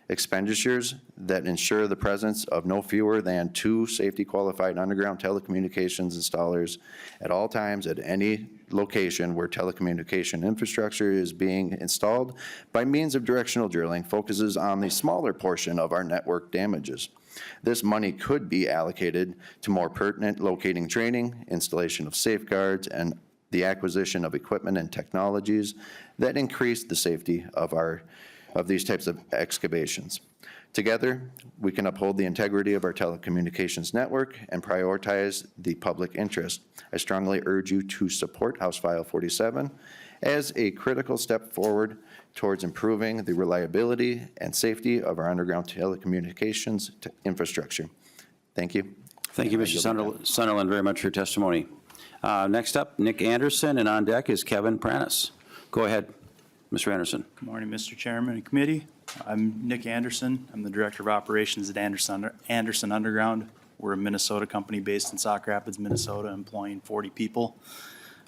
J: Expenditures that ensure the presence of no fewer than 2 safety-qualified underground telecommunications installers at all times at any location where telecommunication infrastructure is being installed by means of directional drilling focuses on the smaller portion of our network damages. This money could be allocated to more pertinent locating training, installation of safeguards, and the acquisition of equipment and technologies that increase the safety of these types of excavations. Together, we can uphold the integrity of our telecommunications network and prioritize the public interest. I strongly urge you to support House File 47 as a critical step forward towards improving the reliability and safety of our underground telecommunications infrastructure. Thank you.
A: Thank you, Mr. Sunderland, very much for your testimony. Next up, Nick Anderson, and on deck is Kevin Pranis. Go ahead, Mr. Anderson.
K: Good morning, Mr. Chairman and committee. I'm Nick Anderson. I'm the Director of Operations at Anderson Underground. We're a Minnesota company based in Sauk Rapids, Minnesota, employing 40 people.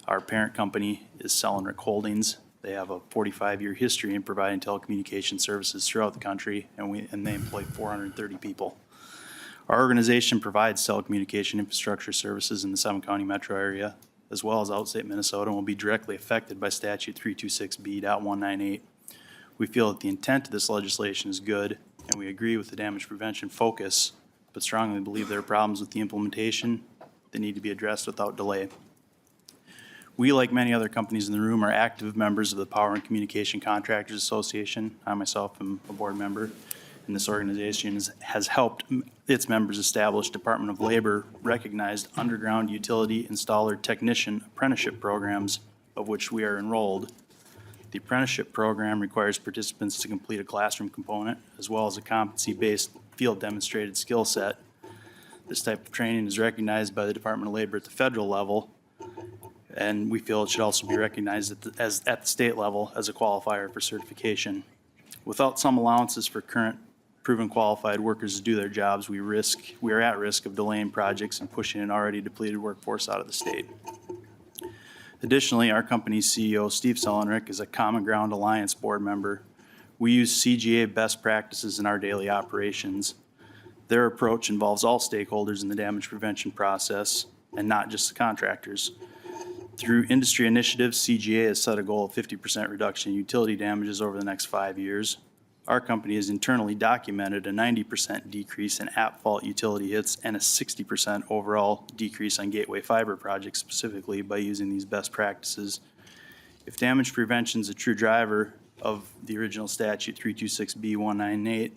K: Our parent company is Sellenrick Holdings. They have a 45-year history in providing telecommunication services throughout the country, and they employ 430 people. Our organization provides telecommunication infrastructure services in the 7-county metro area, as well as outstate Minnesota, and will be directly affected by Statute 326B.198. We feel that the intent of this legislation is good, and we agree with the damage prevention focus, but strongly believe there are problems with the implementation that need to be addressed without delay. We, like many other companies in the room, are active members of the Power and Communication Contractors Association. I myself am a board member, and this organization has helped its members establish Department of Labor recognized underground utility installer technician apprenticeship programs, of which we are enrolled. The apprenticeship program requires participants to complete a classroom component as well as a competency-based field demonstrated skill set. This type of training is recognized by the Department of Labor at the federal level, and we feel it should also be recognized at the state level as a qualifier for certification. Without some allowances for current proven qualified workers to do their jobs, we are at risk of delaying projects and pushing an already depleted workforce out of the state. Additionally, our company's CEO, Steve Sellenrick, is a Common Ground Alliance board member. We use CGA best practices in our daily operations. Their approach involves all stakeholders in the damage prevention process and not just the contractors. Through industry initiatives, CGA has set a goal of 50% reduction in utility damages over the next 5 years. Our company has internally documented a 90% decrease in at-fault utility hits and a 60% overall decrease on gateway fiber projects specifically by using these best practices. If damage prevention is a true driver of the original statute 326B.198,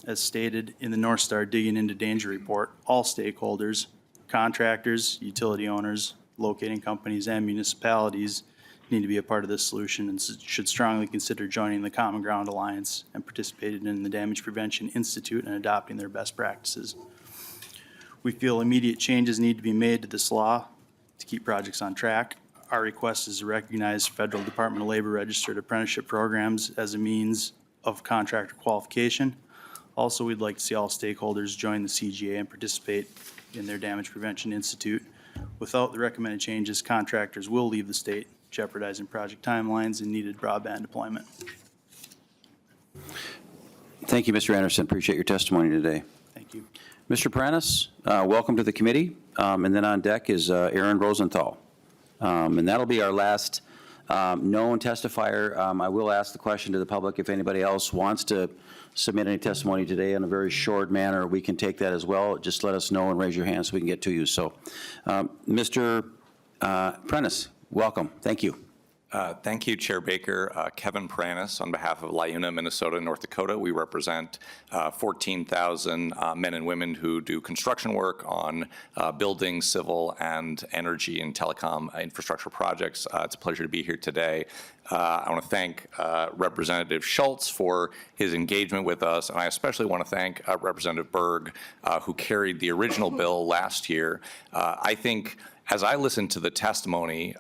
K: as stated in the North Star Digging into Danger report, all stakeholders, contractors, utility owners, locating companies, and municipalities need to be a part of this solution and should strongly consider joining the Common Ground Alliance and participating in the Damage Prevention Institute and adopting their best practices. We feel immediate changes need to be made to this law to keep projects on track. Our request is to recognize Federal Department of Labor registered apprenticeship programs as a means of contractor qualification. Also, we'd like to see all stakeholders join the CGA and participate in their Damage Prevention Institute. Without the recommended changes, contractors will leave the state, jeopardizing project timelines and needed broadband deployment.
A: Thank you, Mr. Anderson. Appreciate your testimony today.
K: Thank you.
A: Mr. Pranis, welcome to the committee. And then on deck is Aaron Rosenthal. And that'll be our last known testifier. I will ask the question to the public if anybody else wants to submit any testimony today in a very short manner. We can take that as well. Just let us know and raise your hand so we can get to you. So, Mr. Pranis, welcome. Thank you.
L: Thank you, Chair Baker. Kevin Pranis on behalf of LiUNA, Minnesota, North Dakota. We represent 14,000 men and women who do construction work on building, civil, and energy and telecom infrastructure projects. It's a pleasure to be here today. I want to thank Representative Schultz for his engagement with us, and I especially want to thank Representative Berg, who carried the original bill last year. I think as I listened to the testimony,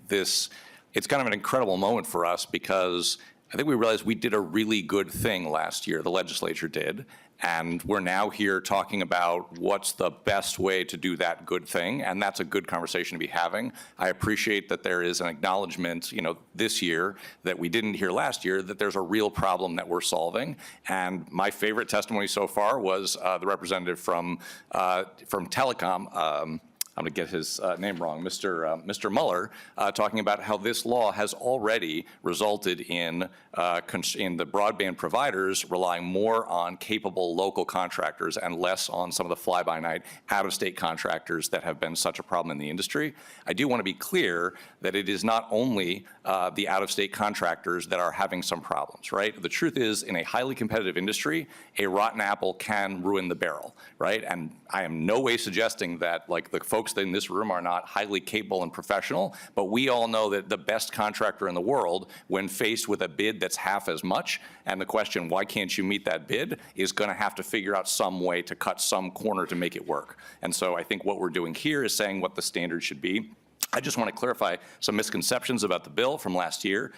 L: it's kind of an incredible moment for us because I think we realized we did a really good thing last year, the legislature did, and we're now here talking about what's the best way to do that good thing, and that's a good conversation to be having. I appreciate that there is an acknowledgement, this year that we didn't hear last year, that there's a real problem that we're solving, and my favorite testimony so far was the representative from Telecom, I'm going to get his name wrong, Mr. Muller, talking about how this law has already resulted in the broadband providers relying more on capable local contractors and less on some of the fly-by-night out-of-state contractors that have been such a problem in the industry. I do want to be clear that it is not only the out-of-state contractors that are having some problems, right? The truth is, in a highly competitive industry, a rotten apple can ruin the barrel, right? And I am no way suggesting that the folks in this room are not highly capable and professional, but we all know that the best contractor in the world, when faced with a bid that's half as much, and the question, why can't you meet that bid, is going to have to figure out some way to cut some corner to make it work. And so I think what we're doing here is saying what the standard should be. I just want to clarify some misconceptions about the bill from last year.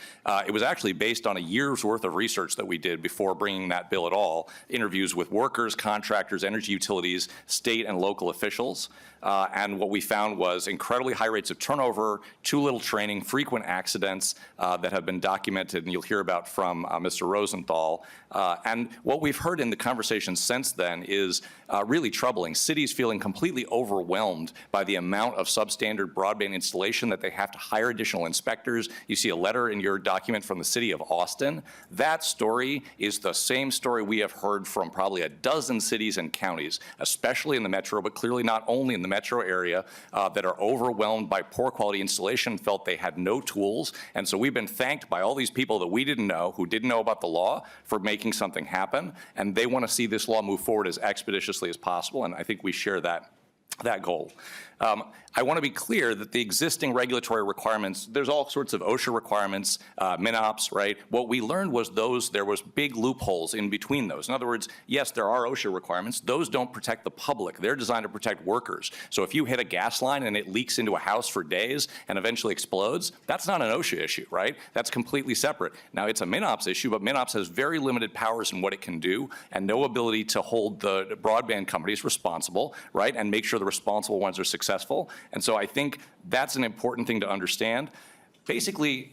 L: It was actually based on a year's worth of research that we did before bringing that bill at all, interviews with workers, contractors, energy utilities, state and local officials. And what we found was incredibly high rates of turnover, too little training, frequent accidents that have been documented, and you'll hear about from Mr. Rosenthal. And what we've heard in the conversations since then is really troubling. Cities feeling completely overwhelmed by the amount of substandard broadband installation that they have to hire additional inspectors. You see a letter in your document from the city of Austin. That story is the same story we have heard from probably a dozen cities and counties, especially in the metro, but clearly not only in the metro area, that are overwhelmed by poor quality installation, felt they had no tools. And so we've been thanked by all these people that we didn't know, who didn't know about the law, for making something happen. And they want to see this law move forward as expeditiously as possible. And I think we share that goal. I want to be clear that the existing regulatory requirements, there's all sorts of OSHA requirements, MinOps, right? What we learned was there was big loopholes in between those. In other words, yes, there are OSHA requirements. Those don't protect the public. They're designed to protect workers. So if you hit a gas line and it leaks into a house for days and eventually explodes, that's not an OSHA issue, right? That's completely separate. Now, it's a MinOps issue, but MinOps has very limited powers in what it can do and no ability to hold the broadband companies responsible, right, and make sure the responsible ones are successful. And so I think that's an important thing to understand. Basically,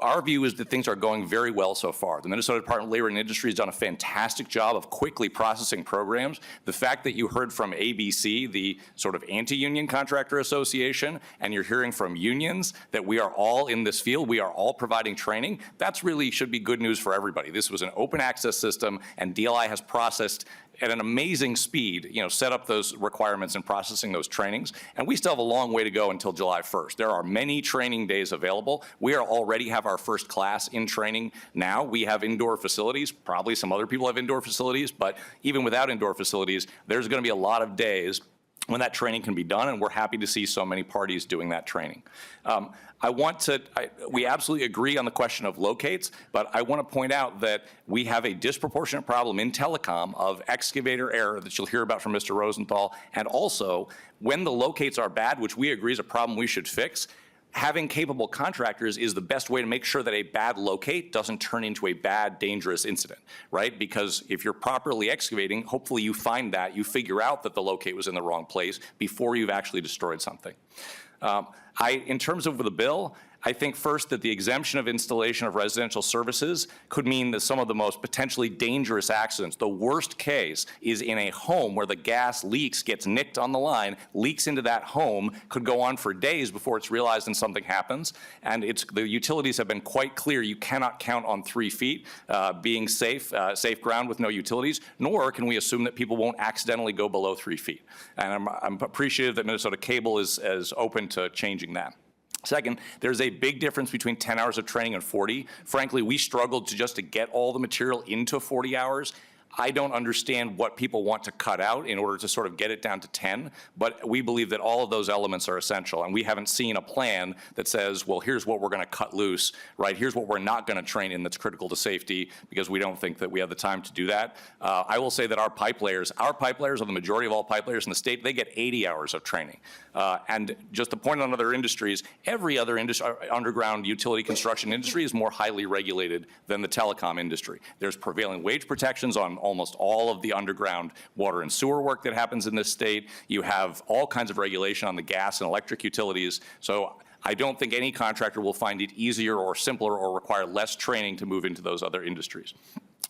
L: our view is that things are going very well so far. The Minnesota Department of Labor and Industry has done a fantastic job of quickly processing programs. The fact that you heard from ABC, the sort of anti-union contractor association, and you're hearing from unions that we are all in this field, we are all providing training, that's really should be good news for everybody. This was an open access system, and DLI has processed at an amazing speed, set up those requirements and processing those trainings. And we still have a long way to go until July 1st. There are many training days available. We already have our first class in training now. We have indoor facilities. Probably some other people have indoor facilities, but even without indoor facilities, there's going to be a lot of days when that training can be done, and we're happy to see so many parties doing that training. We absolutely agree on the question of locates, but I want to point out that we have a disproportionate problem in telecom of excavator error that you'll hear about from Mr. Rosenthal, and also when the locates are bad, which we agree is a problem we should fix, having capable contractors is the best way to make sure that a bad locate doesn't turn into a bad, dangerous incident, right? Because if you're properly excavating, hopefully you find that, you figure out that the locate was in the wrong place before you've actually destroyed something. In terms of the bill, I think first that the exemption of installation of residential services could mean that some of the most potentially dangerous accidents, the worst case is in a home where the gas leaks, gets nicked on the line, leaks into that home, could go on for days before it's realized and something happens. And the utilities have been quite clear, you cannot count on 3 feet being safe ground with no utilities, nor can we assume that people won't accidentally go below 3 feet. And I'm appreciative that Minnesota Cable is open to changing that. Second, there's a big difference between 10 hours of training and 40. Frankly, we struggled to get all the material into 40 hours. I don't understand what people want to cut out in order to sort of get it down to 10, but we believe that all of those elements are essential, and we haven't seen a plan that says, well, here's what we're going to cut loose, right? Here's what we're not going to train in that's critical to safety, because we don't think that we have the time to do that. I will say that our pipe layers are the majority of all pipe layers in the state. They get 80 hours of training. And just to point on other industries, every other underground utility construction industry is more highly regulated than the telecom industry. There's prevailing wage protections on almost all of the underground water and sewer work that happens in this state. You have all kinds of regulation on the gas and electric utilities. So I don't think any contractor will find it easier or simpler or require less training to move into those other industries.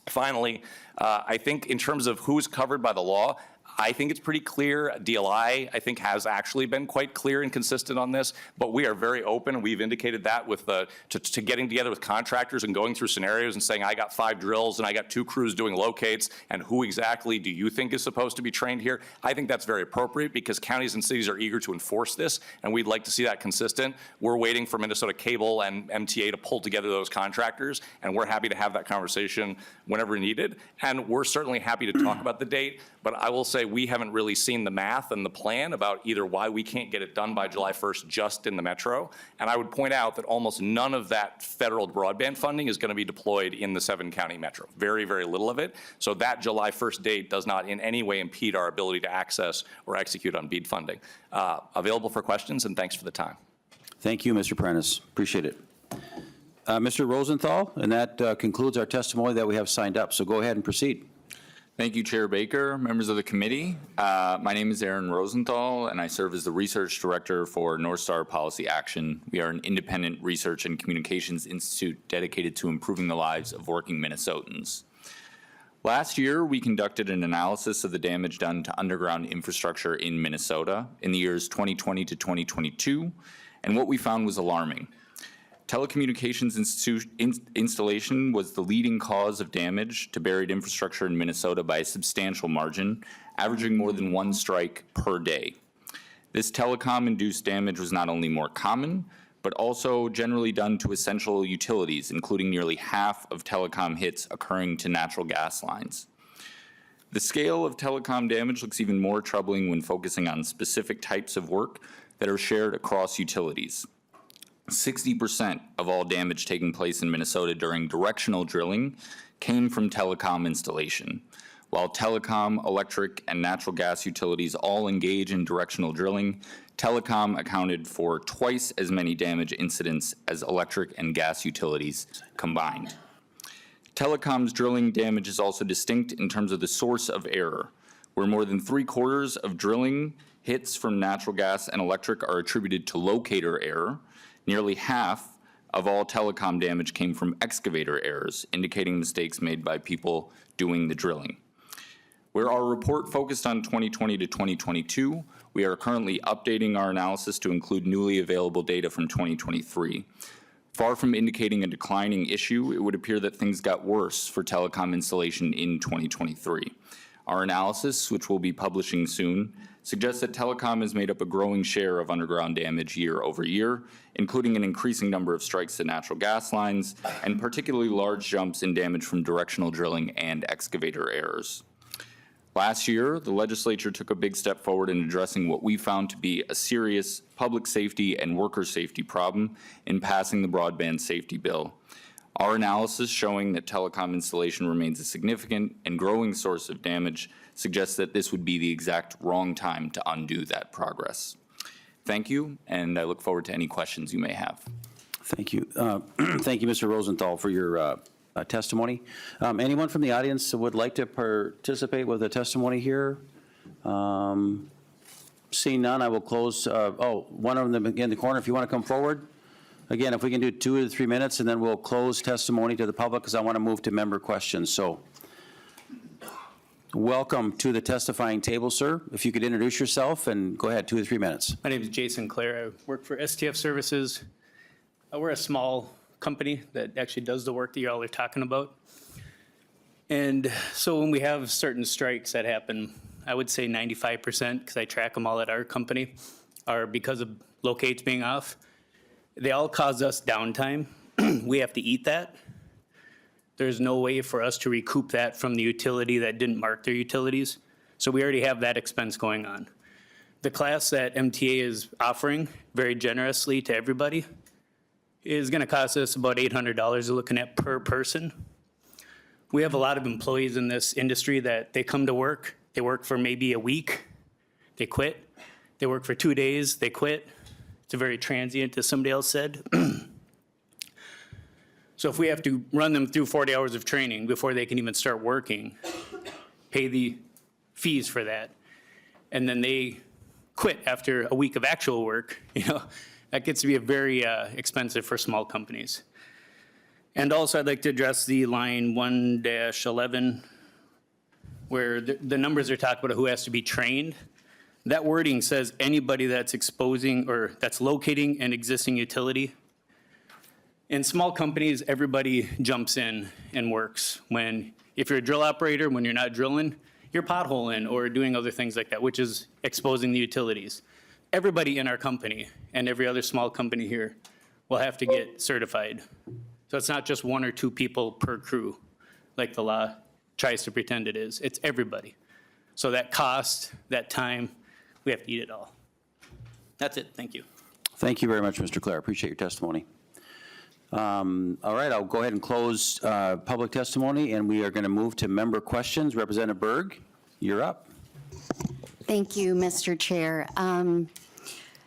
L: Finally, I think in terms of who's covered by the law, I think it's pretty clear. DLI, I think, has actually been quite clear and consistent on this, but we are very open. We've indicated that with to getting together with contractors and going through scenarios and saying, I got 5 drills and I got 2 crews doing locates, and who exactly do you think is supposed to be trained here? I think that's very appropriate because counties and cities are eager to enforce this, and we'd like to see that consistent. We're waiting for Minnesota Cable and MTA to pull together those contractors, and we're happy to have that conversation whenever needed. And we're certainly happy to talk about the date, but I will say we haven't really seen the math and the plan about either why we can't get it done by July 1st just in the metro. And I would point out that almost none of that federal broadband funding is going to be deployed in the 7-county metro. Very, very little of it. So that July 1st date does not in any way impede our ability to access or execute on BEAD funding. Available for questions, and thanks for the time.
A: Thank you, Mr. Prentice. Appreciate it. Mr. Rosenthal, and that concludes our testimony that we have signed up. So go ahead and proceed.
M: Thank you, Chair Baker, members of the committee. My name is Aaron Rosenthal, and I serve as the Research Director for North Star Policy Action. We are an independent research and communications institute dedicated to improving the lives of working Minnesotans. Last year, we conducted an analysis of the damage done to underground infrastructure in Minnesota in the years 2020 to 2022, and what we found was alarming. Telecommunications installation was the leading cause of damage to buried infrastructure in Minnesota by a substantial margin, averaging more than 1 strike per day. This telecom-induced damage was not only more common, but also generally done to essential utilities, including nearly half of telecom hits occurring to natural gas lines. The scale of telecom damage looks even more troubling when focusing on specific types of work that are shared across utilities. 60% of all damage taking place in Minnesota during directional drilling came from telecom installation. While telecom, electric, and natural gas utilities all engage in directional drilling, telecom accounted for twice as many damage incidents as electric and gas utilities combined. Telecom's drilling damage is also distinct in terms of the source of error, where more than 3/4 of drilling hits from natural gas and electric are attributed to locator error. Nearly half of all telecom damage came from excavator errors, indicating mistakes made by people doing the drilling. Where our report focused on 2020 to 2022, we are currently updating our analysis to include newly available data from 2023. Far from indicating a declining issue, it would appear that things got worse for telecom installation in 2023. Our analysis, which we'll be publishing soon, suggests that telecom has made up a growing share of underground damage year over year, including an increasing number of strikes to natural gas lines, and particularly large jumps in damage from directional drilling and excavator errors. Last year, the legislature took a big step forward in addressing what we found to be a serious public safety and worker safety problem in passing the broadband safety bill. Our analysis showing that telecom installation remains a significant and growing source of damage suggests that this would be the exact wrong time to undo that progress. Thank you, and I look forward to any questions you may have.
A: Thank you. Thank you, Mr. Rosenthal, for your testimony. Anyone from the audience who would like to participate with a testimony here? Seeing none, I will close. One of them in the corner, if you want to come forward. Again, if we can do 2 to 3 minutes, and then we'll close testimony to the public, because I want to move to member questions. So, welcome to the testifying table, sir. If you could introduce yourself and go ahead, 2 to 3 minutes.
N: My name is Jason Clare. I work for STF Services. We're a small company that actually does the work that you all are talking about. And so when we have certain strikes that happen, I would say 95%, because I track them all at our company, are because of locates being off. They all cause us downtime. We have to eat that. There's no way for us to recoup that from the utility that didn't mark their utilities. So we already have that expense going on. The class that MTA is offering very generously to everybody is going to cost us about $800 you're looking at per person. We have a lot of employees in this industry that they come to work, they work for maybe a week, they quit. They work for 2 days, they quit. It's a very transient, as somebody else said. So if we have to run them through 40 hours of training before they can even start working, pay the fees for that, and then they quit after a week of actual work, that gets to be a very expensive for small companies. And also I'd like to address the line 1-11, where the numbers are talking about who has to be trained. That wording says anybody that's exposing or that's locating an existing utility. In small companies, everybody jumps in and works. If you're a drill operator, when you're not drilling, you're potholing or doing other things like that, which is exposing the utilities. Everybody in our company and every other small company here will have to get certified. So it's not just 1 or 2 people per crew, like the law tries to pretend it is. It's everybody. So that cost, that time, we have to eat it all. That's it. Thank you.
A: Thank you very much, Mr. Clare. Appreciate your testimony. All right, I'll go ahead and close public testimony, and we are going to move to member questions. Representative Berg, you're up.
O: Thank you, Mr. Chair.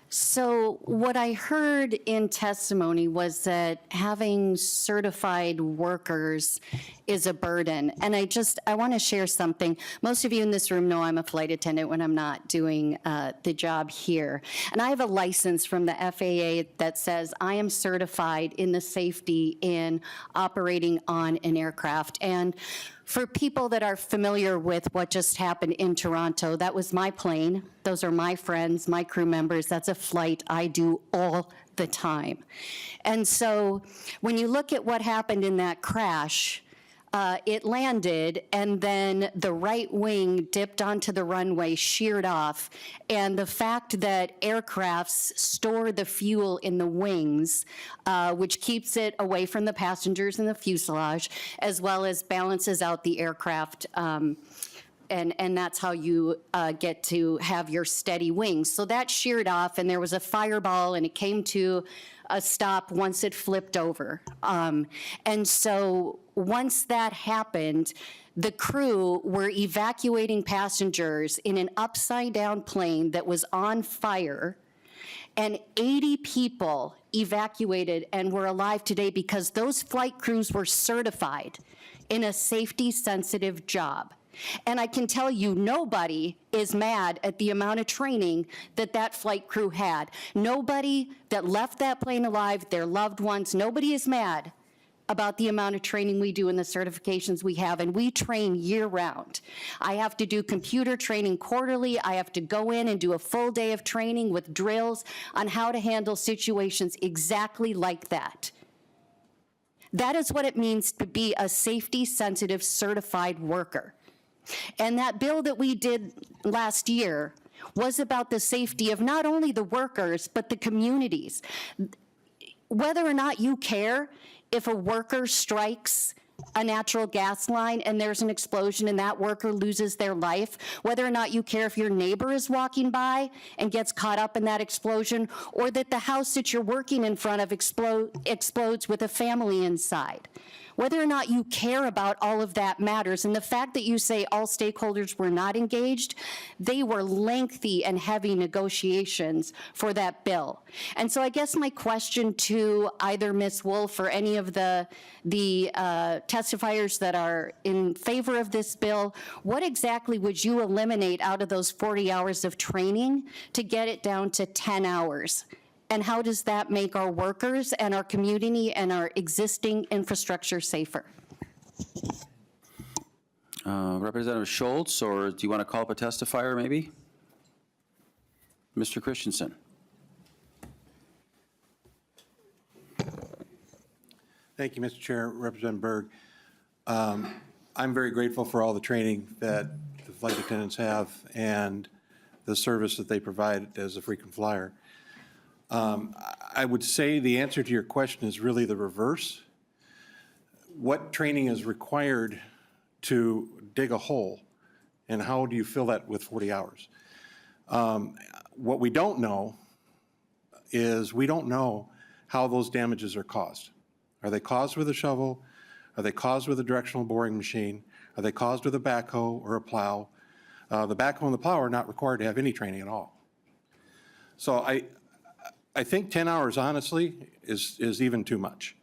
O: So what I heard in testimony was that having certified workers is a burden. And I want to share something. Most of you in this room know I'm a flight attendant when I'm not doing the job here. And I have a license from the FAA that says I am certified in the safety in operating on an aircraft. And for people that are familiar with what just happened in Toronto, that was my plane. Those are my friends, my crew members. That's a flight I do all the time. And so when you look at what happened in that crash, it landed, and then the right wing dipped onto the runway, sheared off, and the fact that aircrafts store the fuel in the wings, which keeps it away from the passengers and the fuselage, as well as balances out the aircraft, and that's how you get to have your steady wings. So that sheared off, and there was a fireball, and it came to a stop once it flipped over. And so once that happened, the crew were evacuating passengers in an upside-down plane that was on fire, and 80 people evacuated and were alive today because those flight crews were certified in a safety-sensitive job. And I can tell you, nobody is mad at the amount of training that that flight crew had. Nobody that left that plane alive, their loved ones, nobody is mad about the amount of training we do and the certifications we have, and we train year-round. I have to do computer training quarterly. I have to go in and do a full day of training with drills on how to handle situations exactly like that. That is what it means to be a safety-sensitive certified worker. And that bill that we did last year was about the safety of not only the workers, but the communities. Whether or not you care if a worker strikes a natural gas line and there's an explosion and that worker loses their life, whether or not you care if your neighbor is walking by and gets caught up in that explosion, or that the house that you're working in front of explodes with a family inside. Whether or not you care about all of that matters. And the fact that you say all stakeholders were not engaged, they were lengthy and heavy negotiations for that bill. And so I guess my question to either Ms. Wolf or any of the testifiers that are in favor of this bill, what exactly would you eliminate out of those 40 hours of training to get it down to 10 hours? And how does that make our workers and our community and our existing infrastructure safer?
A: Representative Schultz, or do you want to call up a testifier maybe? Mr. Christensen.
E: Thank you, Mr. Chair. Representative Berg. I'm very grateful for all the training that the flight attendants have and the service that they provide as a frequent flyer. I would say the answer to your question is really the reverse. What training is required to dig a hole, and how do you fill that with 40 hours? What we don't know is we don't know how those damages are caused. Are they caused with a shovel? Are they caused with a directional boring machine? Are they caused with a backhoe or a plow? The backhoe and the plow are not required to have any training at all. So I think 10 hours, honestly, is even too much.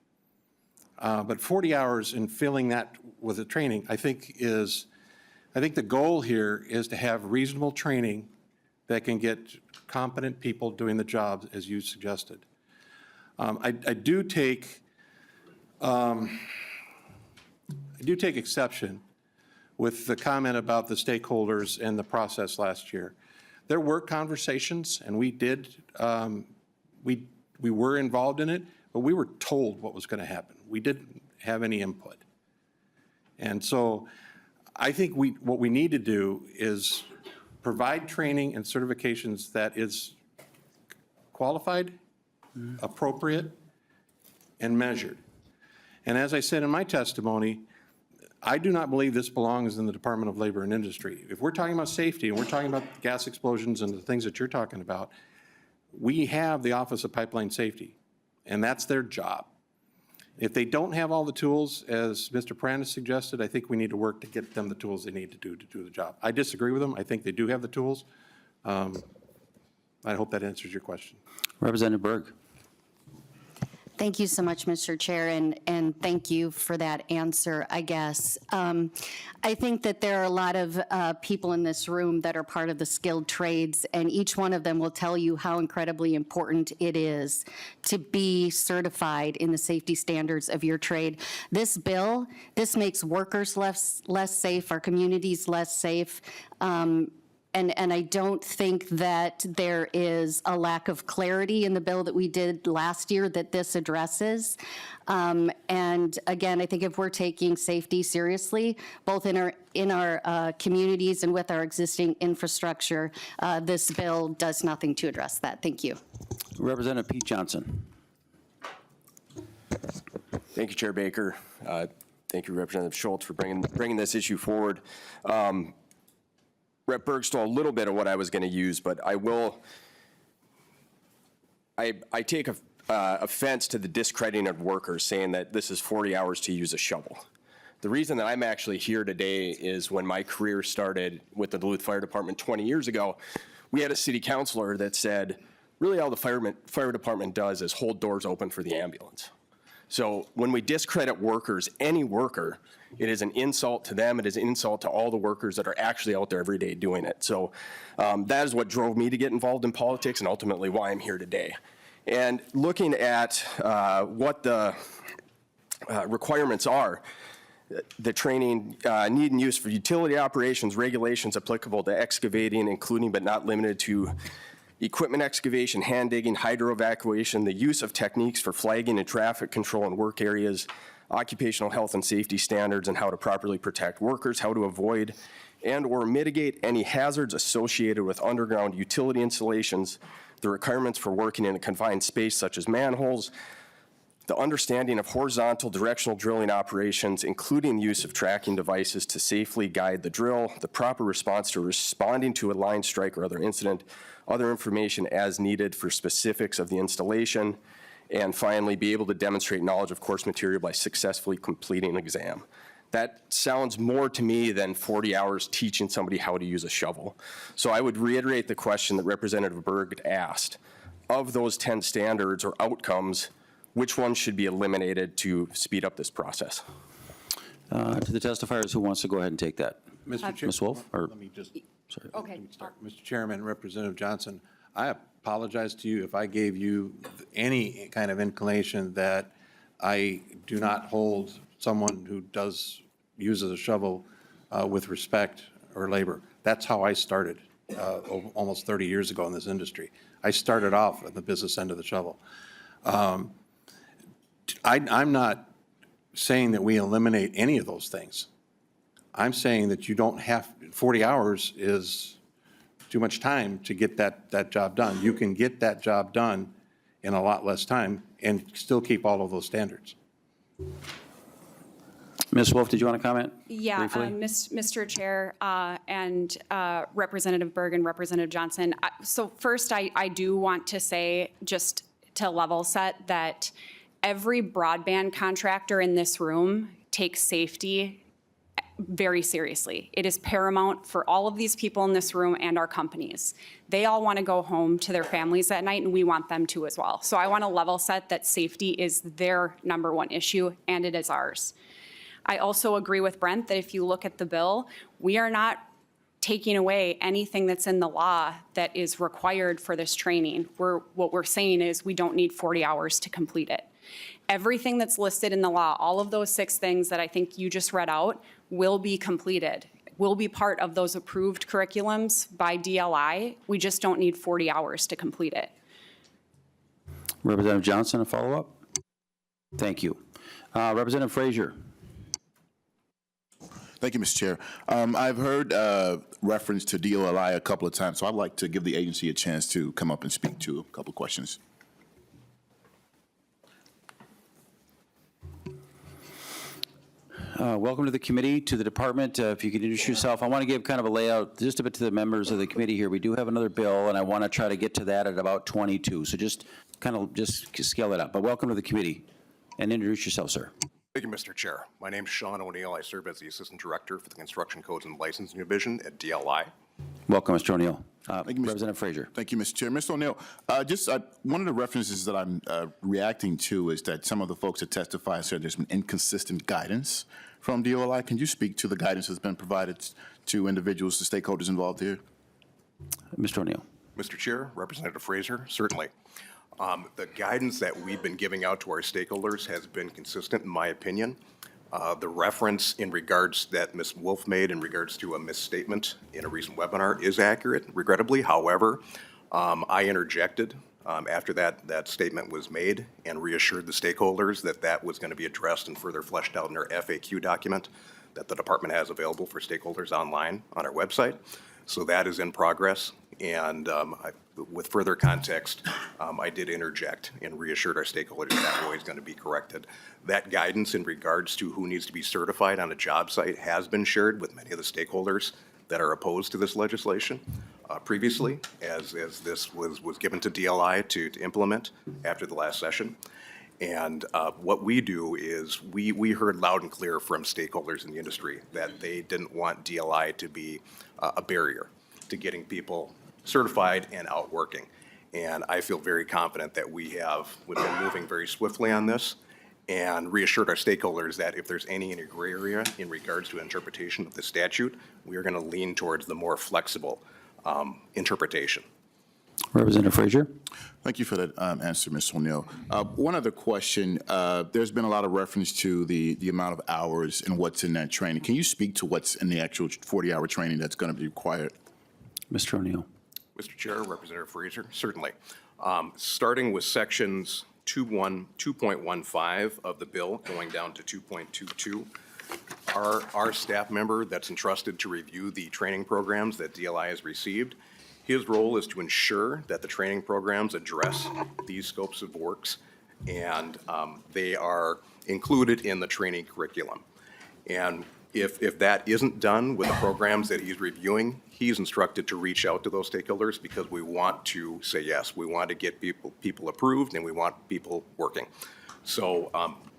E: But 40 hours in filling that with the training, I think the goal here is to have reasonable training that can get competent people doing the job as you suggested. I do take exception with the comment about the stakeholders and the process last year. There were conversations, and we were involved in it, but we were told what was going to happen. We didn't have any input. And so I think what we need to do is provide training and certifications that is qualified, appropriate, and measured. And as I said in my testimony, I do not believe this belongs in the Department of Labor and Industry. If we're talking about safety and we're talking about gas explosions and the things that you're talking about, we have the Office of Pipeline Safety, and that's their job. If they don't have all the tools, as Mr. Prandtl suggested, I think we need to work to get them the tools they need to do the job. I disagree with them. I think they do have the tools. I hope that answers your question.
A: Representative Berg.
O: Thank you so much, Mr. Chair, and thank you for that answer, I guess. I think that there are a lot of people in this room that are part of the skilled trades, and each one of them will tell you how incredibly important it is to be certified in the safety standards of your trade. This bill, this makes workers less safe, our communities less safe. And I don't think that there is a lack of clarity in the bill that we did last year that this addresses. And again, I think if we're taking safety seriously, both in our communities and with our existing infrastructure, this bill does nothing to address that. Thank you.
A: Representative Pete Johnson.
P: Thank you, Chair Baker. Thank you, Representative Schultz, for bringing this issue forward. Rep. Berg stole a little bit of what I was going to use, but I take offense to the discrediting of workers, saying that this is 40 hours to use a shovel. The reason that I'm actually here today is when my career started with the Duluth Fire Department 20 years ago, we had a city councilor that said, really all the fire department does is hold doors open for the ambulance. So when we discredit workers, any worker, it is an insult to them. It is an insult to all the workers that are actually out there every day doing it. So that is what drove me to get involved in politics and ultimately why I'm here today. And looking at what the requirements are, the training need and use for utility operations, regulations applicable to excavating, including but not limited to equipment excavation, hand digging, hydro evacuation, the use of techniques for flagging and traffic control in work areas, occupational health and safety standards, and how to properly protect workers, how to avoid and or mitigate any hazards associated with underground utility installations, the requirements for working in a confined space such as manholes, the understanding of horizontal directional drilling operations, including the use of tracking devices to safely guide the drill, the proper response to responding to a line strike or other incident, other information as needed for specifics of the installation, and finally, be able to demonstrate knowledge of course material by successfully completing an exam. That sounds more to me than 40 hours teaching somebody how to use a shovel. So I would reiterate the question that Representative Berg asked. Of those 10 standards or outcomes, which ones should be eliminated to speed up this process?
A: To the testifiers, who wants to go ahead and take that?
E: Mr. Chair,
A: Ms. Wolf? Or,
E: let me just,
A: sorry.
E: okay. Let me start. Mr. Chairman, Representative Johnson, I apologize to you if I gave you any kind of inclination that I do not hold someone who uses a shovel with respect or labor. That's how I started almost 30 years ago in this industry. I started off at the business end of the shovel. I'm not saying that we eliminate any of those things. I'm saying that you don't have, 40 hours is too much time to get that job done. You can get that job done in a lot less time and still keep all of those standards.
A: Ms. Wolf, did you want to comment?
D: Yeah,
A: briefly?
D: Mr. Chair and Representative Berg and Representative Johnson. So first, I do want to say, just to level set, that every broadband contractor in this room takes safety very seriously. It is paramount for all of these people in this room and our companies. They all want to go home to their families at night, and we want them to as well. So I want to level set that safety is their #1 issue, and it is ours. I also agree with Brent that if you look at the bill, we are not taking away anything that's in the law that is required for this training. What we're saying is we don't need 40 hours to complete it. Everything that's listed in the law, all of those 6 things that I think you just read out, will be completed, will be part of those approved curriculums by DLI. We just don't need 40 hours to complete it.
A: Representative Johnson, a follow-up? Thank you. Representative Frazier.
Q: Thank you, Mr. Chair. I've heard reference to DOLI a couple of times, so I'd like to give the agency a chance to come up and speak to a couple of questions.
A: Welcome to the committee, to the department. If you could introduce yourself. I want to give kind of a layout just a bit to the members of the committee here. We do have another bill, and I want to try to get to that at about 22. So just scale it up. But welcome to the committee, and introduce yourself, sir.
R: Thank you, Mr. Chair. My name is Sean O'Neill. I serve as the Assistant Director for the Construction Codes and Licensing Division at DLI.
A: Welcome, Mr. O'Neill.
Q: Thank you,
A: Representative Frazier.
Q: Thank you, Mr. Chair. Mr. O'Neill, one of the references that I'm reacting to is that some of the folks that testify said there's been inconsistent guidance from DOLI. Can you speak to the guidance that's been provided to individuals, to stakeholders involved here?
A: Mr. O'Neill.
R: Mr. Chair, Representative Frazier, certainly. The guidance that we've been giving out to our stakeholders has been consistent, in my opinion. The reference in regards that Ms. Wolf made in regards to a misstatement in a recent webinar is accurate, regrettably. However, I interjected after that statement was made and reassured the stakeholders that that was going to be addressed and further fleshed out in our FAQ document that the department has available for stakeholders online on our website. So that is in progress. And with further context, I did interject and reassured our stakeholders that way is going to be corrected. That guidance in regards to who needs to be certified on a job site has been shared with many of the stakeholders that are opposed to this legislation previously, as this was given to DLI to implement after the last session. And what we do is we heard loud and clear from stakeholders in the industry that they didn't want DLI to be a barrier to getting people certified and out working. And I feel very confident that we've been moving very swiftly on this and reassured our stakeholders that if there's any gray area in regards to interpretation of the statute, we are going to lean towards the more flexible interpretation.
A: Representative Frazier.
Q: Thank you for that answer, Mr. O'Neill. One other question. There's been a lot of reference to the amount of hours and what's in that training. Can you speak to what's in the actual 40-hour training that's going to be required?
A: Mr. O'Neill.
R: Mr. Chair, Representative Frazier, certainly. Starting with sections 2.15 of the bill, going down to 2.22, our staff member that's entrusted to review the training programs that DLI has received, his role is to ensure that the training programs address these scopes of works, and they are included in the training curriculum. And if that isn't done with the programs that he's reviewing, he's instructed to reach out to those stakeholders because we want to say yes. We want to get people approved and we want people working. So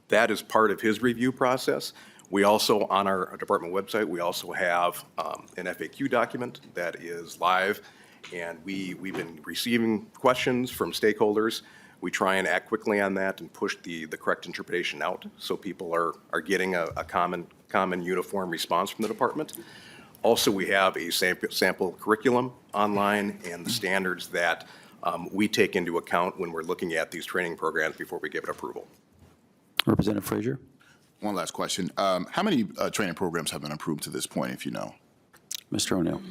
R: that is part of his review process. We also, on our department website, we also have an FAQ document that is live, and we've been receiving questions from stakeholders. We try and act quickly on that and push the correct interpretation out so people are getting a common uniform response from the department. Also, we have a sample curriculum online and the standards that we take into account when we're looking at these training programs before we give it approval.
A: Representative Frazier.
Q: One last question. How many training programs have been approved to this point, if you know?
A: Mr. O'Neill.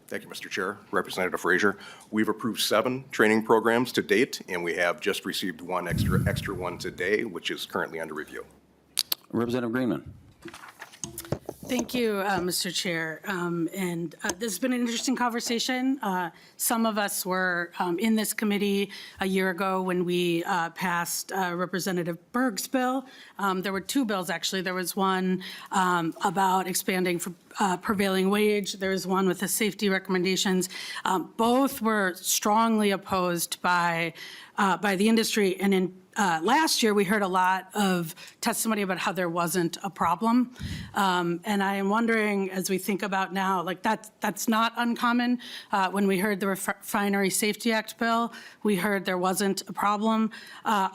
R: Thank you, Mr. Chair. Representative Frazier. We've approved 7 training programs to date, and we have just received one extra one today, which is currently under review.
A: Representative Greenman.
S: Thank you, Mr. Chair. This has been an interesting conversation. Some of us were in this committee a year ago when we passed Representative Berg's bill. There were two bills, actually. There was one about expanding for prevailing wage. There was one with the safety recommendations. Both were strongly opposed by the industry. And in last year, we heard a lot of testimony about how there wasn't a problem. And I am wondering, as we think about now, like that's not uncommon. When we heard the Refinery Safety Act bill, we heard there wasn't a problem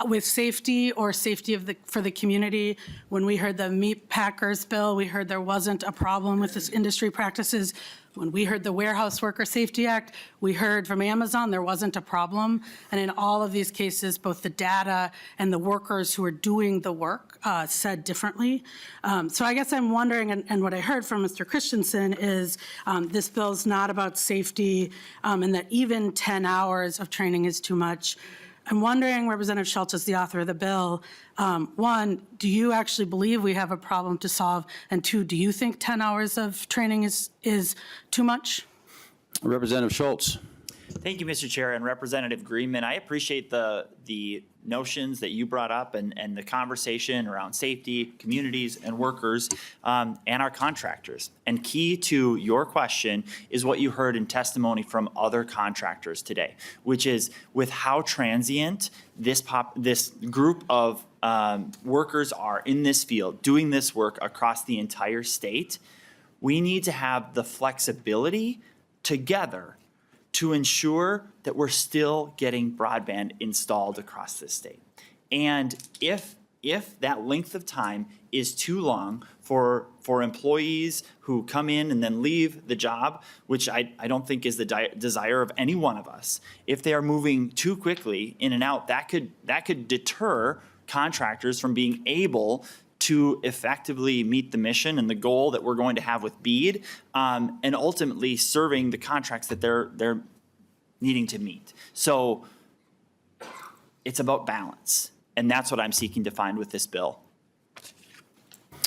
S: with safety or safety for the community. When we heard the meat packers bill, we heard there wasn't a problem with this industry practices. When we heard the Warehouse Worker Safety Act, we heard from Amazon there wasn't a problem. And in all of these cases, both the data and the workers who are doing the work said differently. So I guess I'm wondering, and what I heard from Mr. Christensen is this bill's not about safety and that even 10 hours of training is too much. I'm wondering, Representative Schultz, as the author of the bill, one, do you actually believe we have a problem to solve? And two, do you think 10 hours of training is too much?
A: Representative Schultz.
C: Thank you, Mr. Chair, and Representative Greenman. I appreciate the notions that you brought up and the conversation around safety, communities, and workers, and our contractors. And key to your question is what you heard in testimony from other contractors today, which is with how transient this group of workers are in this field, doing this work across the entire state, we need to have the flexibility together to ensure that we're still getting broadband installed across this state. And if that length of time is too long for employees who come in and then leave the job, which I don't think is the desire of any one of us, if they are moving too quickly in and out, that could deter contractors from being able to effectively meet the mission and the goal that we're going to have with BEAD, and ultimately serving the contracts that they're needing to meet. So it's about balance, and that's what I'm seeking to find with this bill.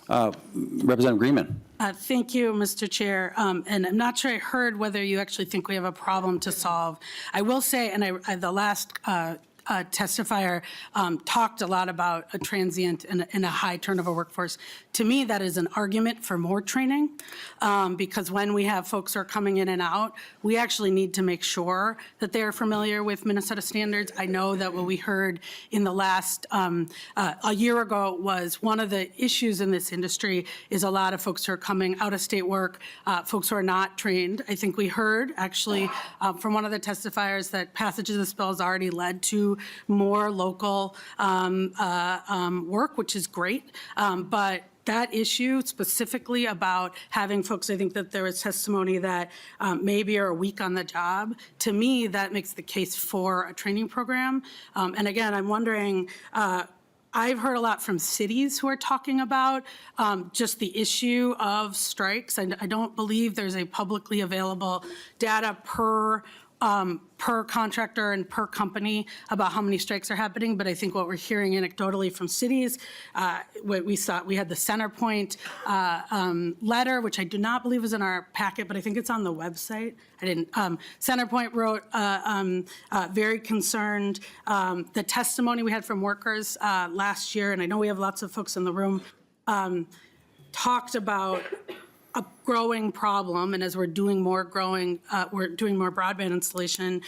A: Representative Greenman.
S: Thank you, Mr. Chair. And I'm not sure I heard whether you actually think we have a problem to solve. I will say, and the last testifier talked a lot about a transient and a high turnover workforce. To me, that is an argument for more training, because when we have folks who are coming in and out, we actually need to make sure that they're familiar with Minnesota standards. I know that what we heard in the last, a year ago, was one of the issues in this industry is a lot of folks who are coming out of state work, folks who are not trained. I think we heard actually from one of the testifiers that passage of this bill has already led to more local work, which is great. But that issue specifically about having folks, I think that there was testimony that maybe are a week on the job. To me, that makes the case for a training program. And again, I'm wondering, I've heard a lot from cities who are talking about just the issue of strikes. I don't believe there's a publicly available data per contractor and per company about how many strikes are happening, but I think what we're hearing anecdotally from cities, what we saw, we had the CenterPoint letter, which I do not believe was in our packet, but I think it's on the website. I didn't. CenterPoint wrote very concerned. The testimony we had from workers last year, and I know we have lots of folks in the room, talked about a growing problem, and as we're doing more broadband installation,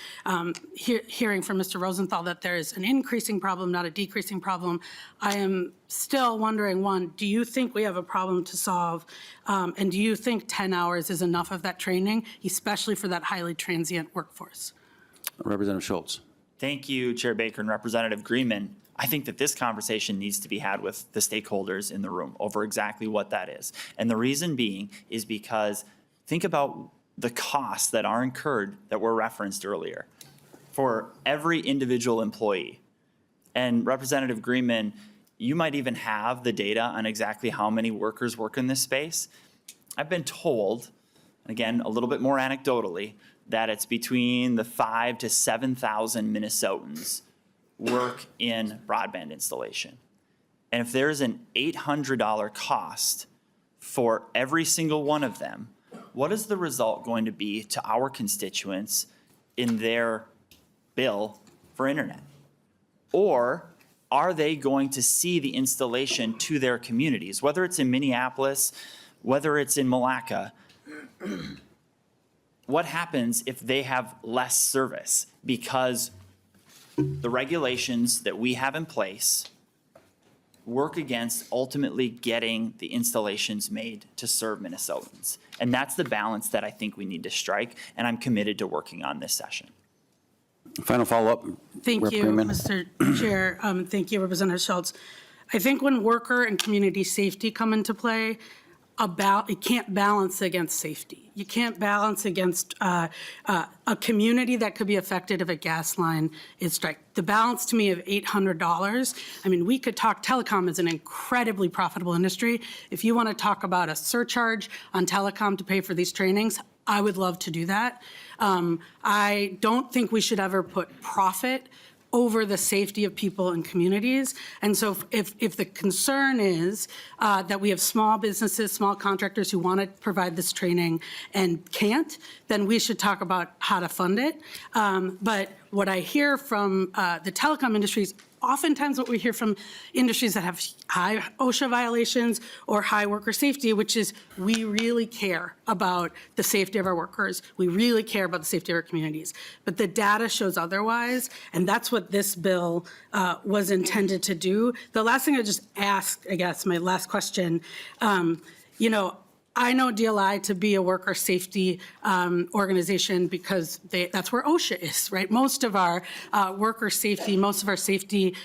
S: hearing from Mr. Rosenthal that there is an increasing problem, not a decreasing problem. I am still wondering, one, do you think we have a problem to solve? And do you think 10 hours is enough of that training, especially for that highly transient workforce?
A: Representative Schultz.
C: Thank you, Chair Baker and Representative Greenman. I think that this conversation needs to be had with the stakeholders in the room over exactly what that is. And the reason being is because think about the costs that are incurred that were referenced earlier for every individual employee. And Representative Greenman, you might even have the data on exactly how many workers work in this space. I've been told, again, a little bit more anecdotally, that it's between the 5,000 to 7,000 Minnesotans work in broadband installation. And if there's an $800 cost for every single one of them, what is the result going to be to our constituents in their bill for internet? Or are they going to see the installation to their communities, whether it's in Minneapolis, whether it's in Malacca? What happens if they have less service because the regulations that we have in place work against ultimately getting the installations made to serve Minnesotans? And that's the balance that I think we need to strike, and I'm committed to working on this session.
A: Final follow-up.
S: Thank
A: Rep.
S: you,
A: Greenman.
S: Mr. Chair. Thank you, Representative Schultz. I think when worker and community safety come into play, it can't balance against safety. You can't balance against a community that could be affected if a gas line is struck. The balance to me of $800, I mean, we could talk, telecom is an incredibly profitable industry. If you want to talk about a surcharge on telecom to pay for these trainings, I would love to do that. I don't think we should ever put profit over the safety of people and communities. And so if the concern is that we have small businesses, small contractors who want to provide this training and can't, then we should talk about how to fund it. But what I hear from the telecom industries, oftentimes what we hear from industries that have high OSHA violations or high worker safety, which is we really care about the safety of our workers. We really care about the safety of our communities. But the data shows otherwise, and that's what this bill was intended to do. The last thing I just ask, I guess, my last question, I know DLI to be a worker safety organization because that's where OSHA is, right? Most of our worker safety, most of our safety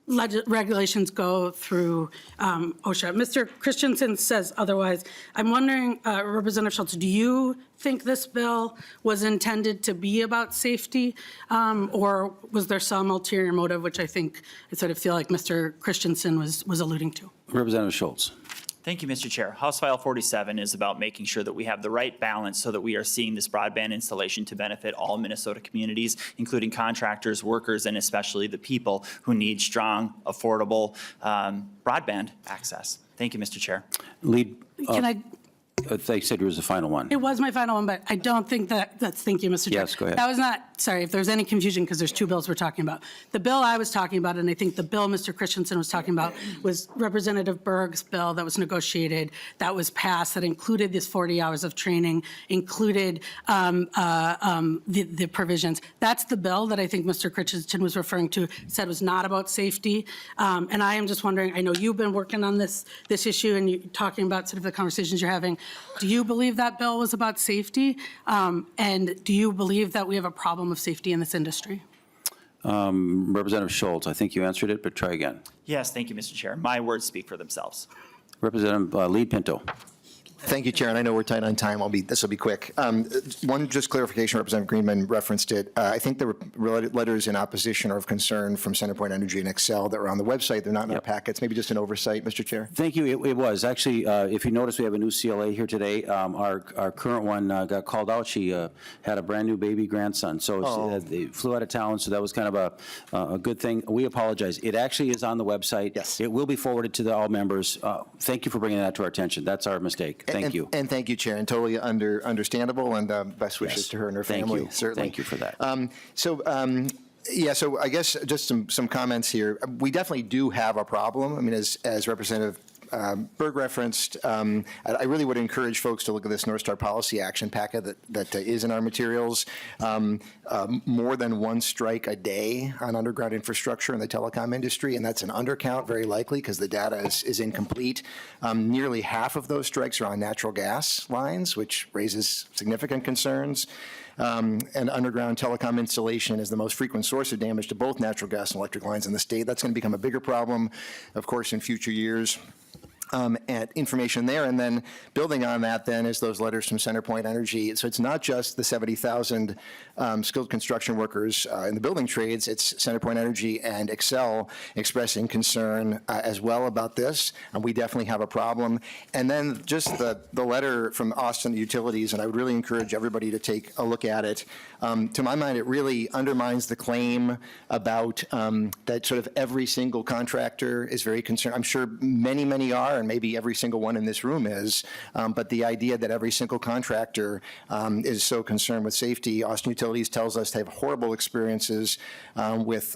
S: regulations go through OSHA. Mr. Christensen says otherwise. I'm wondering, Representative Schultz, do you think this bill was intended to be about safety, or was there some ulterior motive, which I sort of feel like Mr. Christensen was alluding to?
A: Representative Schultz.
C: Thank you, Mr. Chair. House File 47 is about making sure that we have the right balance so that we are seeing this broadband installation to benefit all Minnesota communities, including contractors, workers, and especially the people who need strong, affordable broadband access. Thank you, Mr. Chair.
A: They said it was the final one.
S: It was my final one, but I don't think that's, thank you, Mr. Chair.
A: Yes, go ahead.
S: That was not, sorry, if there's any confusion, because there's two bills we're talking about. The bill I was talking about, and I think the bill Mr. Christensen was talking about, was Representative Berg's bill that was negotiated, that was passed, that included this 40 hours of training, included the provisions. That's the bill that I think Mr. Christensen was referring to, said was not about safety. And I am just wondering, I know you've been working on this issue and you talking about sort of the conversations you're having. Do you believe that bill was about safety? And do you believe that we have a problem of safety in this industry?
A: Representative Schultz, I think you answered it, but try again.
C: Yes, thank you, Mr. Chair. My words speak for themselves.
A: Representative Lead Pinto.
T: Thank you, Chair, and I know we're tight on time. This will be quick. One just clarification, Representative Greenman referenced it. I think there were letters in opposition or of concern from CenterPoint Energy and Excel that were on the website. They're not in our packets. Maybe just an oversight, Mr. Chair.
A: Thank you. It was. Actually, if you notice, we have a new CLA here today. Our current one got called out. She had a brand-new baby grandson, so they flew out of town, so that was kind of a good thing. We apologize. It actually is on the website.
T: Yes.
A: It will be forwarded to all members. Thank you for bringing that to our attention. That's our mistake. Thank you.
T: And thank you, Chair, and totally understandable, and best wishes to her and her family.
A: Thank you.
T: Certainly.
A: Thank you for that.
T: So I guess just some comments here. We definitely do have a problem. I mean, as Representative Berg referenced, I really would encourage folks to look at this North Star Policy Action Packet that is in our materials. More than one strike a day on underground infrastructure in the telecom industry, and that's an undercount very likely because the data is incomplete. Nearly half of those strikes are on natural gas lines, which raises significant concerns. And underground telecom installation is the most frequent source of damage to both natural gas and electric lines in the state. That's going to become a bigger problem, of course, in future years. and information there, and then building on that then is those letters from CenterPoint Energy. So it's not just the 70,000 skilled construction workers in the building trades, it's CenterPoint Energy and Excel expressing concern as well about this, and we definitely have a problem. And then just the letter from Austin Utilities, and I would really encourage everybody to take a look at it. To my mind, it really undermines the claim about that sort of every single contractor is very concerned. I'm sure many are, and maybe every single one in this room is, but the idea that every single contractor is so concerned with safety. Austin Utilities tells us they have horrible experiences with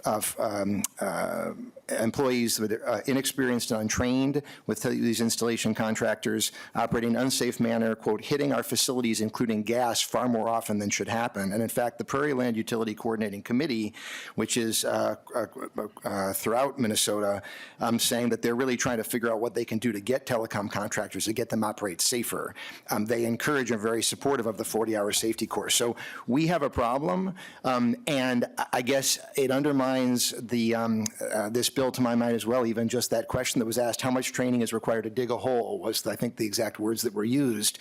T: employees that are inexperienced and untrained with these installation contractors operating in an unsafe manner, quote, hitting our facilities, including gas, far more often than should happen. And in fact, the Prairie Land Utility Coordinating Committee, which is throughout Minnesota, saying that they're really trying to figure out what they can do to get telecom contractors to get them operate safer. They encourage and are very supportive of the 40-hour safety course. So we have a problem, and I guess it undermines the this bill to my mind as well. Even just that question that was asked, how much training is required to dig a hole, was I think the exact words that were used.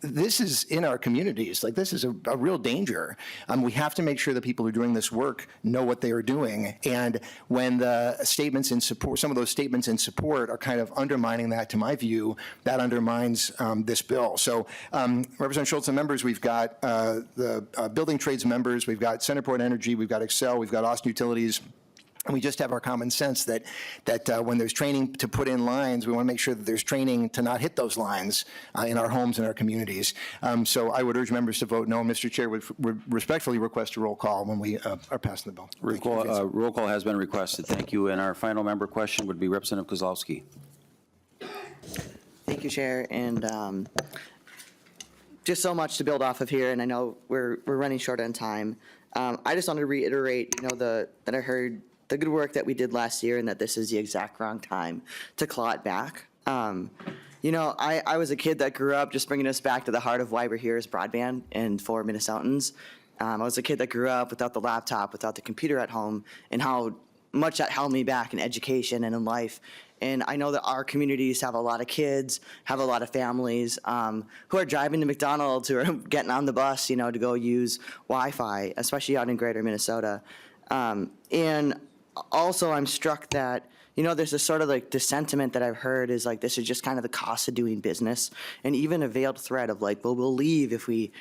T: This is in our communities. Like, this is a real danger. We have to make sure that people who are doing this work know what they are doing. And when the statements in support, some of those statements in support are kind of undermining that, to my view, that undermines this bill. So Representative Schultz and members, we've got the building trades members, we've got CenterPoint Energy, we've got Excel, we've got Austin Utilities. And we just have our common sense that when there's training to put in lines, we want to make sure that there's training to not hit those lines in our homes and our communities. So I would urge members to vote no. Mr. Chair would respectfully request a roll call when we are passing the bill.
A: Roll call has been requested. Thank you. And our final member question would be Representative Kozlowski.
U: Thank you, Chair. And just so much to build off of here, and I know we're running short on time. I just want to reiterate, that I heard the good work that we did last year, and that this is the exact wrong time to claw it back. I was a kid that grew up, just bringing us back to the heart of why we're here is broadband and for Minnesotans. I was a kid that grew up without the laptop, without the computer at home, and how much that held me back in education and in life. And I know that our communities have a lot of kids, have a lot of families who are driving to McDonald's, who are getting on the bus, to go use Wi-Fi, especially out in greater Minnesota. And also, I'm struck that, there's this sort of like the sentiment that I've heard is like, this is just kind of the cost of doing business, and even a veiled threat of like, well, we'll leave if we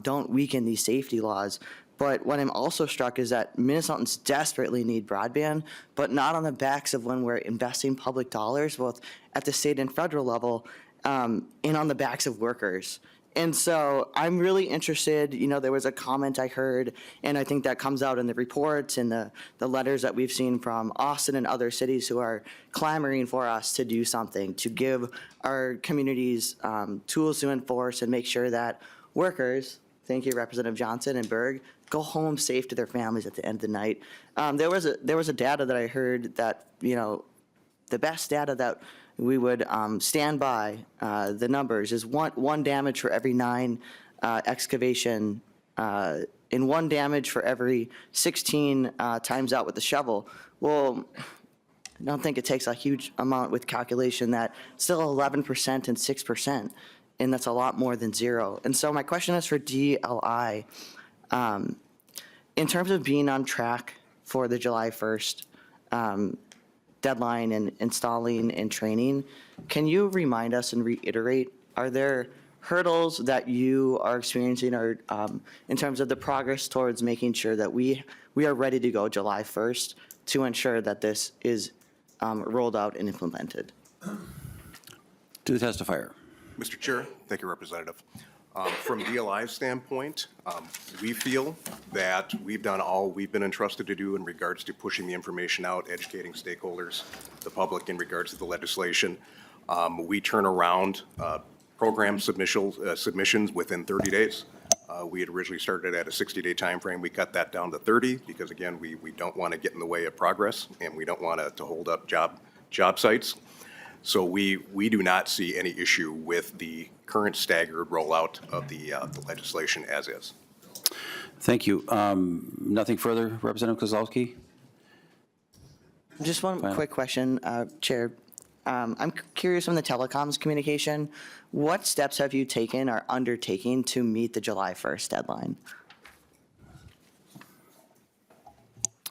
U: don't weaken these safety laws. But what I'm also struck is that Minnesotans desperately need broadband, but not on the backs of when we're investing public dollars, both at the state and federal level, and on the backs of workers. And so I'm really interested, there was a comment I heard, and I think that comes out in the reports and the letters that we've seen from Austin and other cities who are clamoring for us to do something, to give our communities tools to enforce and make sure that workers, thank you, Representative Johnson and Berg, go home safe to their families at the end of the night. There was a data that I heard that, the best data that we would stand by, the numbers, is one damage for every 9 excavation, and 1 damage for every 16 times out with the shovel. Well, I don't think it takes a huge amount with calculation that still 11% and 6%, and that's a lot more than 0. And so my question is for DLI. In terms of being on track for the July 1st deadline and installing and training, can you remind us and reiterate, are there hurdles that you are experiencing or in terms of the progress towards making sure that we are ready to go July 1st to ensure that this is rolled out and implemented?
A: To the testifier.
R: Mr. Chair, thank you, Representative. From DLI's standpoint, we feel that we've done all we've been entrusted to do in regards to pushing the information out, educating stakeholders, the public in regards to the legislation. We turn around program submissions within 30 days. We had originally started at a 60-day time frame. We cut that down to 30 because, again, we don't want to get in the way of progress, and we don't want to hold up job sites. So we do not see any issue with the current staggered rollout of the legislation as is.
A: Thank you. Nothing further, Representative Kozlowski?
U: Just one quick question, Chair. I'm curious from the telecoms communication, what steps have you taken or undertaken to meet the July 1st deadline?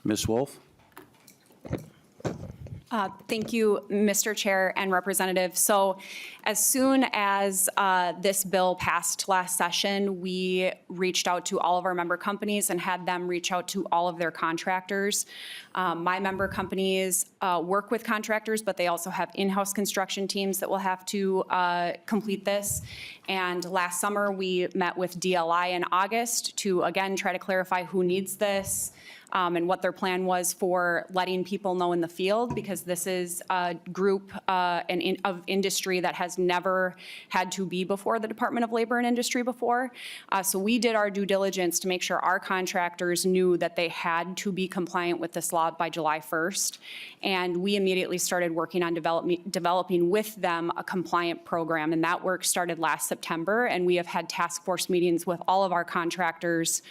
A: Ms. Wolf?
D: Thank you, Mr. Chair and Representative. So as soon as this bill passed last session, we reached out to all of our member companies and had them reach out to all of their contractors. My member companies work with contractors, but they also have in-house construction teams that will have to complete this. And last summer, we met with DLI in August to, again, try to clarify who needs this, and what their plan was for letting people know in the field, because this is a group of industry that has never had to be before the Department of Labor and Industry before. So we did our due diligence to make sure our contractors knew that they had to be compliant with this law by July 1st. And we immediately started working on developing with them a compliant program. And that work started last September. And we have had task force meetings with all of our contractors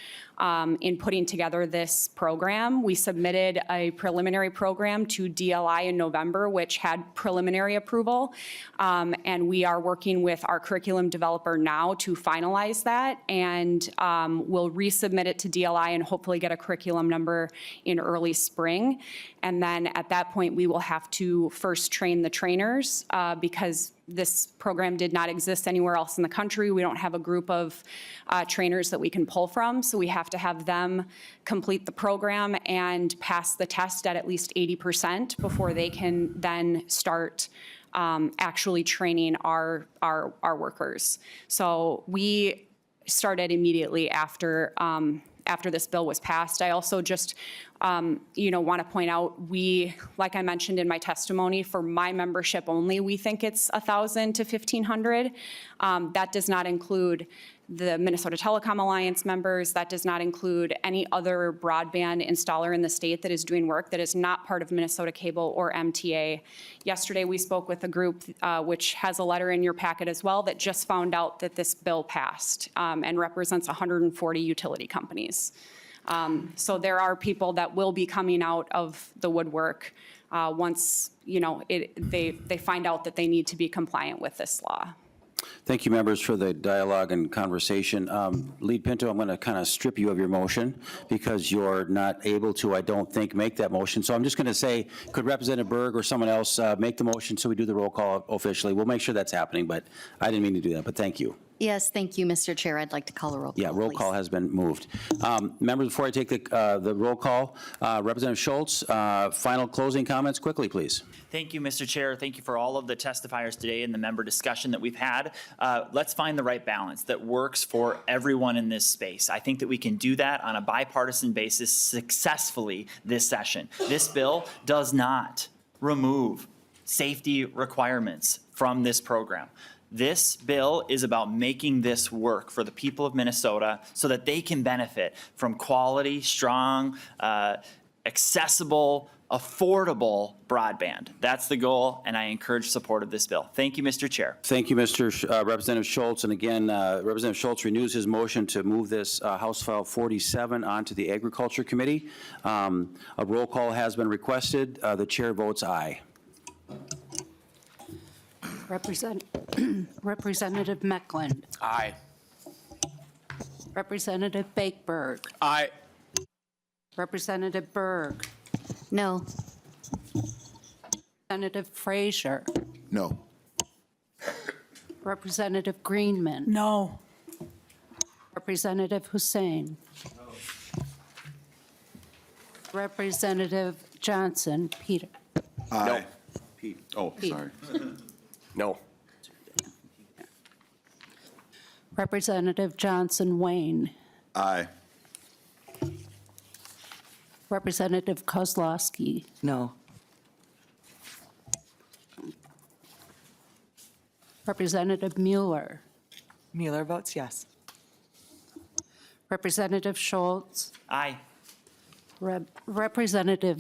D: in putting together this program. We submitted a preliminary program to DLI in November, which had preliminary approval. And we are working with our curriculum developer now to finalize that. And we'll resubmit it to DLI and hopefully get a curriculum number in early spring. And then at that point, we will have to first train the trainers because this program did not exist anywhere else in the country. We don't have a group of trainers that we can pull from, so we have to have them complete the program and pass the test at least 80% before they can then start actually training our workers. So we started immediately after this bill was passed. I also just want to point out, like I mentioned in my testimony, for my membership only, we think it's 1,000 to 1,500. That does not include the Minnesota Telecom Alliance members. That does not include any other broadband installer in the state that is doing work that is not part of Minnesota Cable or MTA. Yesterday, we spoke with a group, which has a letter in your packet as well, that just found out that this bill passed and represents 140 utility companies. So there are people that will be coming out of the woodwork once they find out that they need to be compliant with this law.
A: Thank you, members, for the dialogue and conversation. Lead Pinto, I'm going to kind of strip you of your motion because you're not able to, I don't think, make that motion. So I'm just going to say, could Representative Berg or someone else make the motion so we do the roll call officially? We'll make sure that's happening, but I didn't mean to do that, but thank you.
O: Yes, thank you, Mr. Chair. I'd like to call a roll call,
A: Yeah, roll call has been moved. Members, before I take the roll call, Representative Schultz, final closing comments quickly, please.
C: Thank you, Mr. Chair. Thank you for all of the testifiers today and the member discussion that we've had. Let's find the right balance that works for everyone in this space. I think that we can do that on a bipartisan basis successfully this session. This bill does not remove safety requirements from this program. This bill is about making this work for the people of Minnesota so that they can benefit from quality, strong, accessible, affordable broadband. That's the goal, and I encourage support of this bill. Thank you, Mr. Chair.
A: Thank you, Representative Schultz. And again, Representative Schultz renews his motion to move this House File 47 onto the Agriculture Committee. A roll call has been requested. The chair votes aye.
B: Representative Meckland.
M: Aye.
B: Representative Bakeberg.
M: Aye.
B: Representative Berg.
O: No.
B: Representative Frazier.
Q: No.
B: Representative Greenman.
S: No.
B: Representative Hussein. Representative Johnson, Peter.
P: Aye.
Q: Pete. Oh,
B: Pete.
Q: sorry.
P: No.
B: Representative Johnson, Wayne.
Q: Aye.
B: Representative Kozlowski.
U: No.
B: Representative Mueller.
U: Mueller votes yes.
B: Representative Schultz.
C: Aye.
B: Representative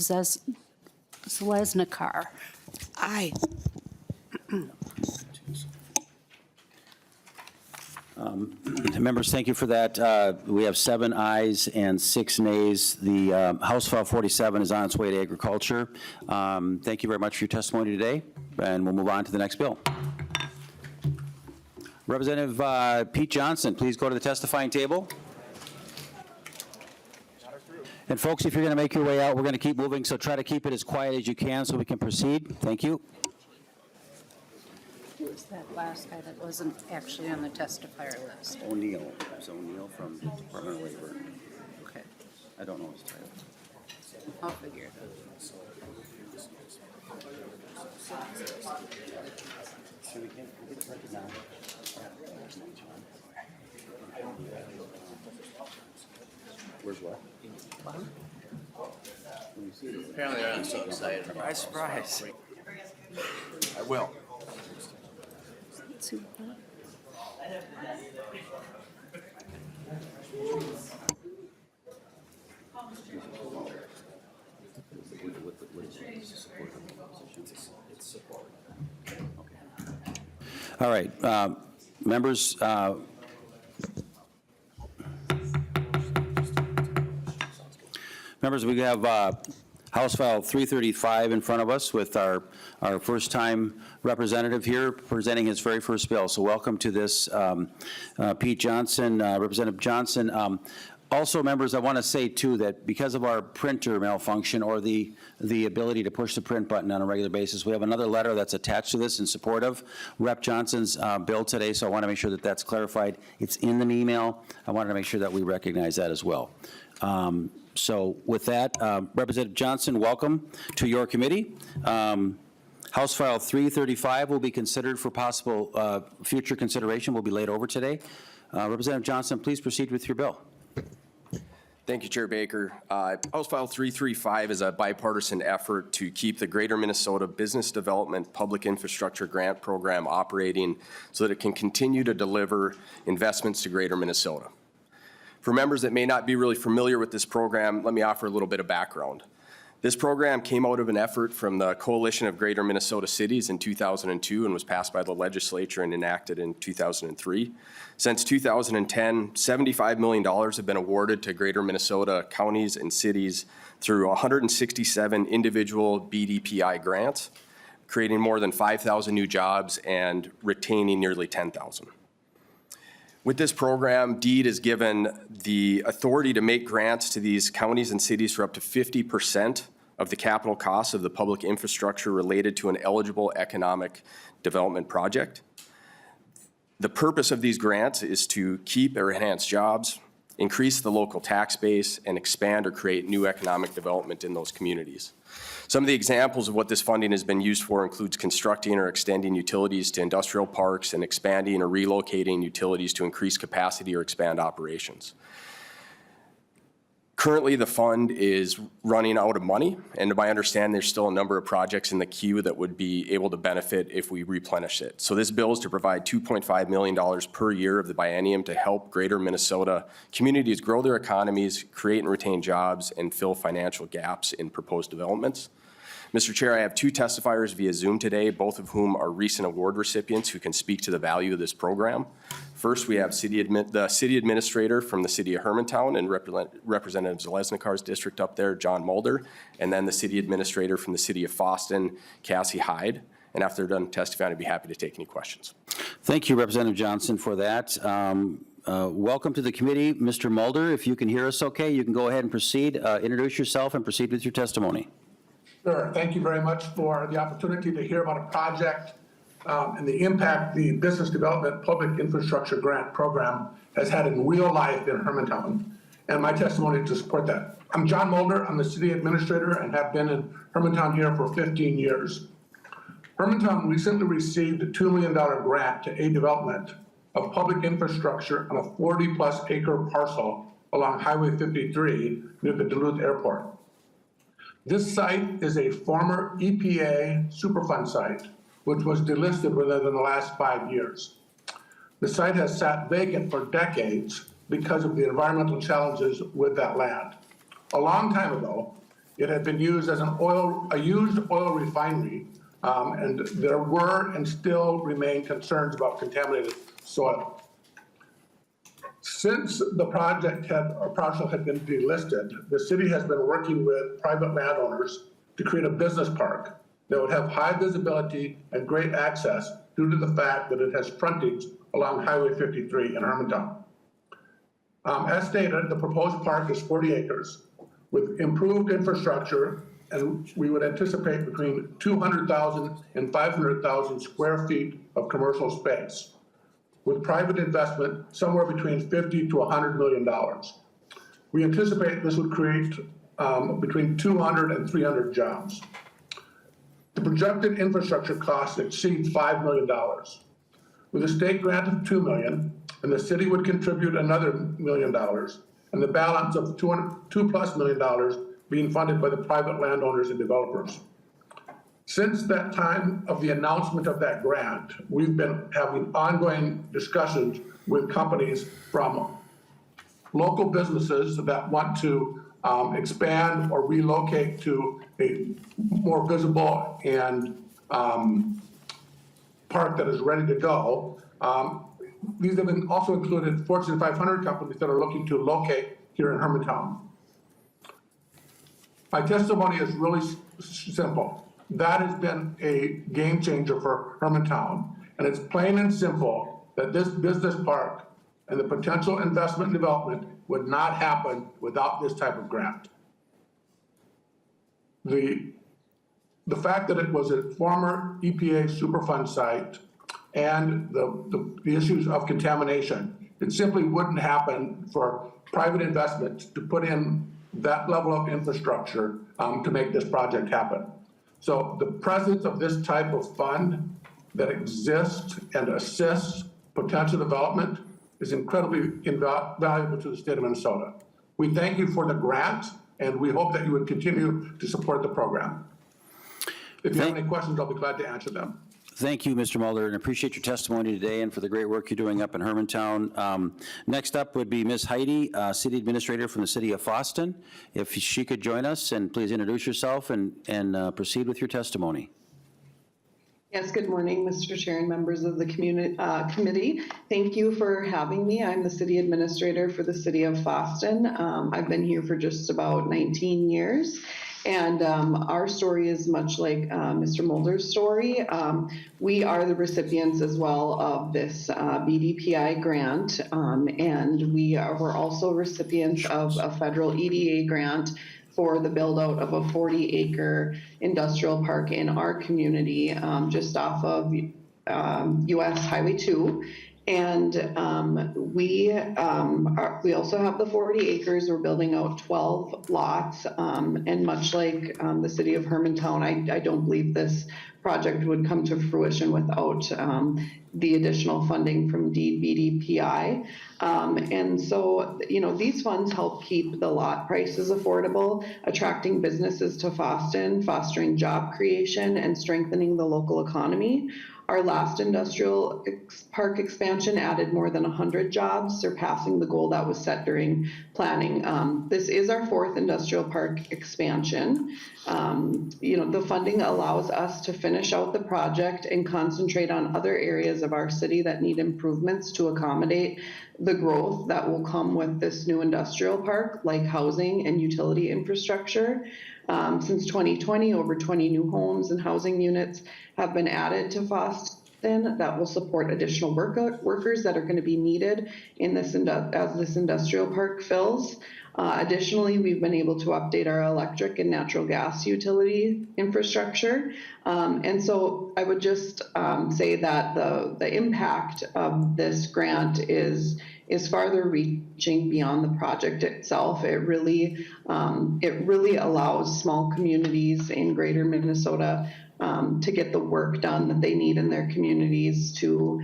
B: Zalesnikar.
U: Aye.
A: Members, thank you for that. We have 7 ayes and 6 nays. The House File 47 is on its way to agriculture. Thank you very much for your testimony today, and we'll move on to the next bill. Representative Pete Johnson, please go to the testifying table. And folks, if you're going to make your way out, we're going to keep moving, so try to keep it as quiet as you can so we can proceed. Thank you.
B: Who was that last guy that wasn't actually on the testifier list?
A: O'Neill. It's O'Neill from Department of Labor.
B: Okay,
A: I don't know his title.
B: I'll figure it out.
A: Where's what?
P: Apparently they're not so excited. Surprise. I will.
A: All right, members, members, we have House File 335 in front of us with our first-time representative here presenting his very first bill. So welcome to this, Pete Johnson, Representative Johnson. Also, members, I want to say, too, that because of our printer malfunction or the ability to push the print button on a regular basis, we have another letter that's attached to this in support of Rep. Johnson's bill today, so I want to make sure that that's clarified. It's in an email. I wanted to make sure that we recognize that as well. So with that, Representative Johnson, welcome to your committee. House File 335 will be considered for possible future consideration, will be laid over today. Representative Johnson, please proceed with your bill.
P: Thank you, Chair Baker. House File 335 is a bipartisan effort to keep the Greater Minnesota Business Development Public Infrastructure Grant Program operating so that it can continue to deliver investments to Greater Minnesota. For members that may not be really familiar with this program, let me offer a little bit of background. This program came out of an effort from the Coalition of Greater Minnesota Cities in 2002 and was passed by the legislature and enacted in 2003. Since 2010, $75 million have been awarded to Greater Minnesota counties and cities through 167 individual BDPI grants, creating more than 5,000 new jobs and retaining nearly 10,000. With this program, DEED is given the authority to make grants to these counties and cities for up to 50% of the capital costs of the public infrastructure related to an eligible economic development project. The purpose of these grants is to keep or enhance jobs, increase the local tax base, and expand or create new economic development in those communities. Some of the examples of what this funding has been used for includes constructing or extending utilities to industrial parks and expanding or relocating utilities to increase capacity or expand operations. Currently, the fund is running out of money, and to my understanding, there's still a number of projects in the queue that would be able to benefit if we replenish it. So this bill is to provide $2.5 million per year of the biennium to help Greater Minnesota communities grow their economies, create and retain jobs, and fill financial gaps in proposed developments. Mr. Chair, I have 2 testifiers via Zoom today, both of whom are recent award recipients who can speak to the value of this program. First, we have the city administrator from the city of Hermantown and Representative Zalesnikar's district up there, John Mulder, and then the city administrator from the city of Foston, Cassie Hyde. And after they're done testifying, I'd be happy to take any questions.
A: Thank you, Representative Johnson, for that. Welcome to the committee. Mr. Mulder, if you can hear us okay, you can go ahead and proceed. Introduce yourself and proceed with your testimony.
F: Sure. Thank you very much for the opportunity to hear about a project and the impact the Business Development Public Infrastructure Grant Program has had in real life in Hermantown, and my testimony to support that. I'm John Mulder. I'm the city administrator and have been in Hermantown here for 15 years. Hermantown recently received a $2 million grant to aid development of public infrastructure on a 40-plus acre parcel along Highway 53 near the Duluth Airport. This site is a former EPA Superfund site, which was delisted within the last 5 years. The site has sat vacant for decades because of the environmental challenges with that land. A long time ago, it had been used as a used oil refinery, and there were and still remain concerns about contaminated soil. Since the project or parcel had been delisted, the city has been working with private landowners to create a business park that would have high visibility and great access due to the fact that it has frontage along Highway 53 in Hermantown. As stated, the proposed park is 40 acres with improved infrastructure, and we would anticipate between 200,000 and 500,000 square feet of commercial space, with private investment somewhere between $50 to $100 million. We anticipate this would create between 200 and 300 jobs. The projected infrastructure costs exceed $5 million. With a state grant of $2 million, and the city would contribute another $1 million, and the balance of $2+ million being funded by the private landowners and developers. Since that time of the announcement of that grant, we've been having ongoing discussions with companies from local businesses that want to expand or relocate to a more visible and park that is ready to go. These have been also included Fortune 500 companies that are looking to locate here in Hermantown. My testimony is really simple. That has been a game changer for Hermantown, and it's plain and simple that this business park and the potential investment and development would not happen without this type of grant. The fact that it was a former EPA Superfund site and the issues of contamination, it simply wouldn't happen for private investment to put in that level of infrastructure to make this project happen. So the presence of this type of fund that exists and assists potential development is incredibly valuable to the state of Minnesota. We thank you for the grant, and we hope that you would continue to support the program. If you have any questions, I'll be glad to answer them.
A: Thank you, Mr. Mulder, and appreciate your testimony today and for the great work you're doing up in Hermantown. Next up would be Ms. Heidi, City Administrator from the City of Fosston. If she could join us, and please introduce yourself and proceed with your testimony.
G: Yes, good morning, Mr. Chair and members of the committee. Thank you for having me. I'm the City Administrator for the City of Fosston. I've been here for just about 19 years. And our story is much like Mr. Mulder's story. We are the recipients as well of this BDPI grant, and we're also recipients of a federal EDA grant for the build out of a 40-acre industrial park in our community just off of US Highway 2. And we also have the 40 acres. We're building out 12 lots. And much like the city of Hermantown, I don't believe this project would come to fruition without the additional funding from BDPI. And so, these funds help keep the lot prices affordable, attracting businesses to Fosston, fostering job creation, and strengthening the local economy. Our last industrial park expansion added more than 100 jobs, surpassing the goal that was set during planning. This is our fourth industrial park expansion. The funding allows us to finish out the project and concentrate on other areas of our city that need improvements to accommodate the growth that will come with this new industrial park, like housing and utility infrastructure. Since 2020, over 20 new homes and housing units have been added to Fosston that will support additional workers that are going to be needed in this as this industrial park fills. Additionally, we've been able to update our electric and natural gas utility infrastructure. And so I would just say that the impact of this grant is farther reaching beyond the project itself. It really allows small communities in greater Minnesota to get the work done that they need in their communities to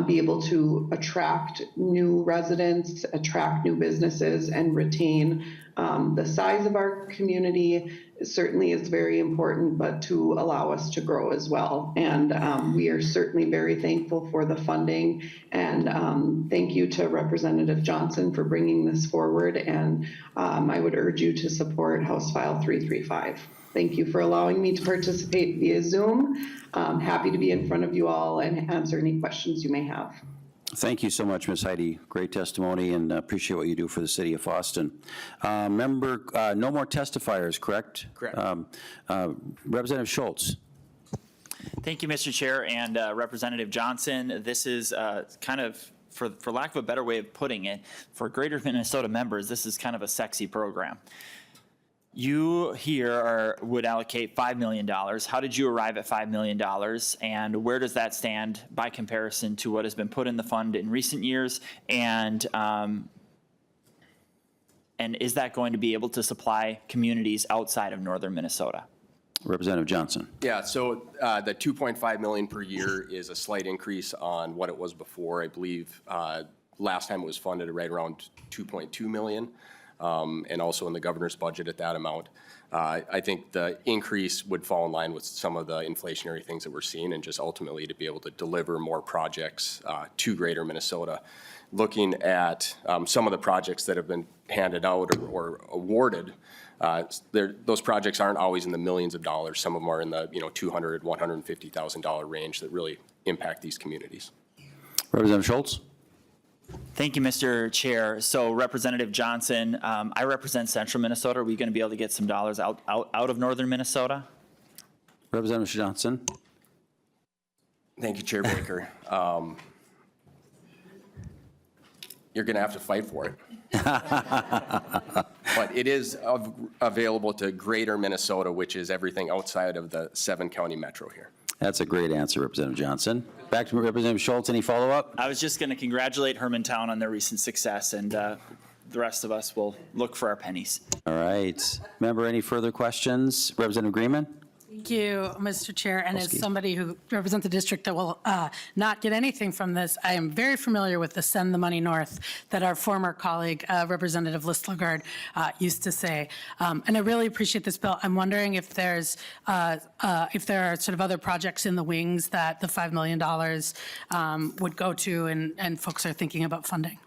G: be able to attract new residents, attract new businesses, and retain the size of our community. Certainly is very important, but to allow us to grow as well. And we are certainly very thankful for the funding. And thank you to Representative Johnson for bringing this forward. And I would urge you to support House File 335. Thank you for allowing me to participate via Zoom. Happy to be in front of you all and answer any questions you may have.
A: Thank you so much, Ms. Heidi. Great testimony, and appreciate what you do for the city of Boston. Member, no more testifiers, correct?
P: Correct.
A: Representative Schultz.
C: Thank you, Mr. Chair, and Representative Johnson. This is kind of, for lack of a better way of putting it, for Greater Minnesota members, this is kind of a sexy program. You here would allocate $5 million. How did you arrive at $5 million, and where does that stand by comparison to what has been put in the fund in recent years? And is that going to be able to supply communities outside of northern Minnesota?
A: Representative Johnson.
P: Yeah, so the 2.5 million per year is a slight increase on what it was before. I believe last time it was funded at right around 2.2 million. And also in the governor's budget at that amount. I think the increase would fall in line with some of the inflationary things that we're seeing, and just ultimately to be able to deliver more projects to Greater Minnesota. Looking at some of the projects that have been handed out or awarded, those projects aren't always in the millions of dollars. Some of them are in the $200,000, $150,000 range that really impact these communities.
A: Representative Schultz.
C: Thank you, Mr. Chair. So Representative Johnson, I represent central Minnesota. Are we going to be able to get some dollars out of northern Minnesota?
A: Representative Johnson.
P: Thank you, Chair Baker. You're going to have to fight for it. But it is available to Greater Minnesota, which is everything outside of the 7-county metro here.
A: That's a great answer, Representative Johnson. Back to Representative Schultz. Any follow-up?
C: I was just going to congratulate Hermantown on their recent success, and the rest of us will look for our pennies.
A: All right. Member, any further questions? Representative Greenman?
S: Thank you, Mr. Chair. And as somebody who represents a district that will not get anything from this, I am very familiar with the send the money north that our former colleague, Representative Listlegard, used to say. And I really appreciate this bill. I'm wondering if there are sort of other projects in the wings that the $5 million would go to and folks are thinking about funding.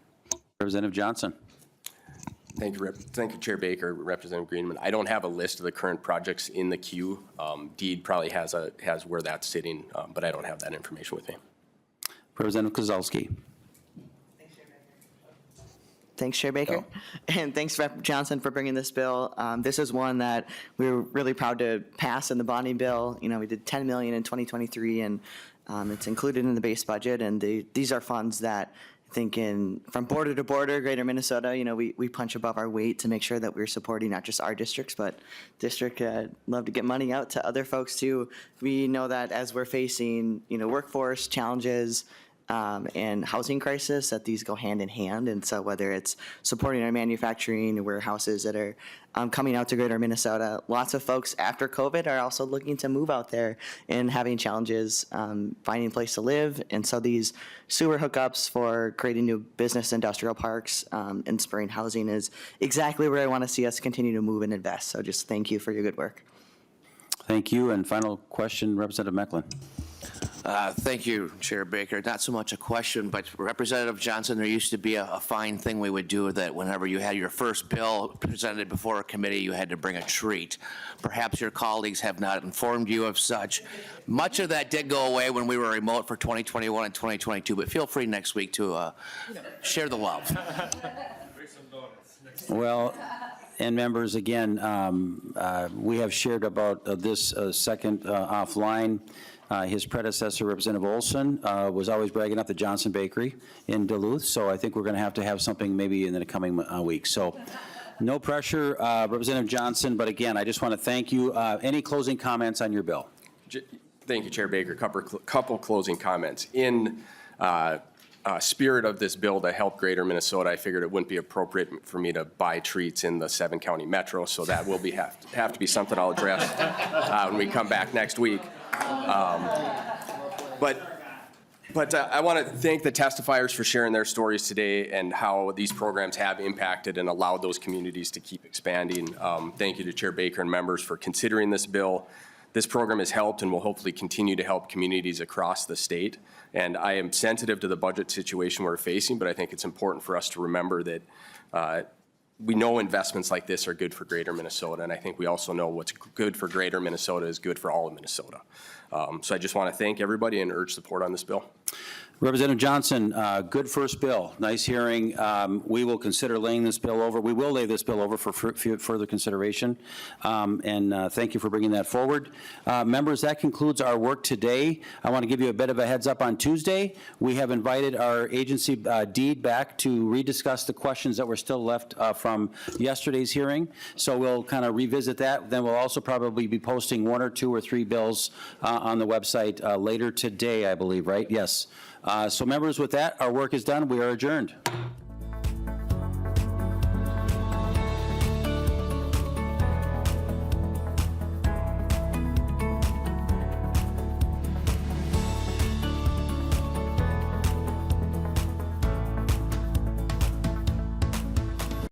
A: Representative Johnson.
P: Thank you, Chair Baker, Representative Greenman. I don't have a list of the current projects in the queue. Deed probably has where that's sitting, but I don't have that information with me.
A: Representative Kozlowski.
U: Thanks, Chair Baker. And thanks, Rep. Johnson, for bringing this bill. This is one that we were really proud to pass in the bonding bill. We did $10 million in 2023, and it's included in the base budget. And these are funds that thinking from border to border, Greater Minnesota, we punch above our weight to make sure that we're supporting not just our districts, but district love to get money out to other folks too. We know that as we're facing, workforce challenges and housing crisis, that these go hand in hand. And so whether it's supporting our manufacturing warehouses that are coming out to Greater Minnesota, lots of folks after COVID are also looking to move out there and having challenges finding a place to live. And so these sewer hookups for creating new business industrial parks and spurring housing is exactly where I want to see us continue to move and invest. So just thank you for your good work.
A: Thank you. And final question, Representative Mecklin.
H: Thank you, Chair Baker. Not so much a question, but Representative Johnson, there used to be a fine thing we would do that whenever you had your first bill presented before a committee, you had to bring a treat. Perhaps your colleagues have not informed you of such. Much of that did go away when we were remote for 2021 and 2022, but feel free next week to share the love.
A: Well, and members, again, we have shared about this second offline. His predecessor, Representative Olson, was always bragging up the Johnson Bakery in Duluth, so I think we're going to have something maybe in the coming weeks. So no pressure, Representative Johnson, but again, I just want to thank you. Any closing comments on your bill?
P: Thank you, Chair Baker. Couple closing comments. In spirit of this bill to help Greater Minnesota, I figured it wouldn't be appropriate for me to buy treats in the 7-county metro, so that will have to be something I'll address when we come back next week. But I want to thank the testifiers for sharing their stories today and how these programs have impacted and allowed those communities to keep expanding. Thank you to Chair Baker and members for considering this bill. This program has helped and will hopefully continue to help communities across the state. And I am sensitive to the budget situation we're facing, but I think it's important for us to remember that we know investments like this are good for Greater Minnesota, and I think we also know what's good for Greater Minnesota is good for all of Minnesota. So I just want to thank everybody and urge support on this bill.
A: Representative Johnson, good first bill. Nice hearing. We will consider laying this bill over. We will lay this bill over for further consideration. And thank you for bringing that forward. Members, that concludes our work today. I want to give you a bit of a heads up on Tuesday. We have invited our agency deed back to rediscuss the questions that were still left from yesterday's hearing. So we'll kind of revisit that. Then we'll also probably be posting 1 or 2 or 3 bills on the website later today, I believe, right? Yes. So members, with that, our work is done. We are adjourned.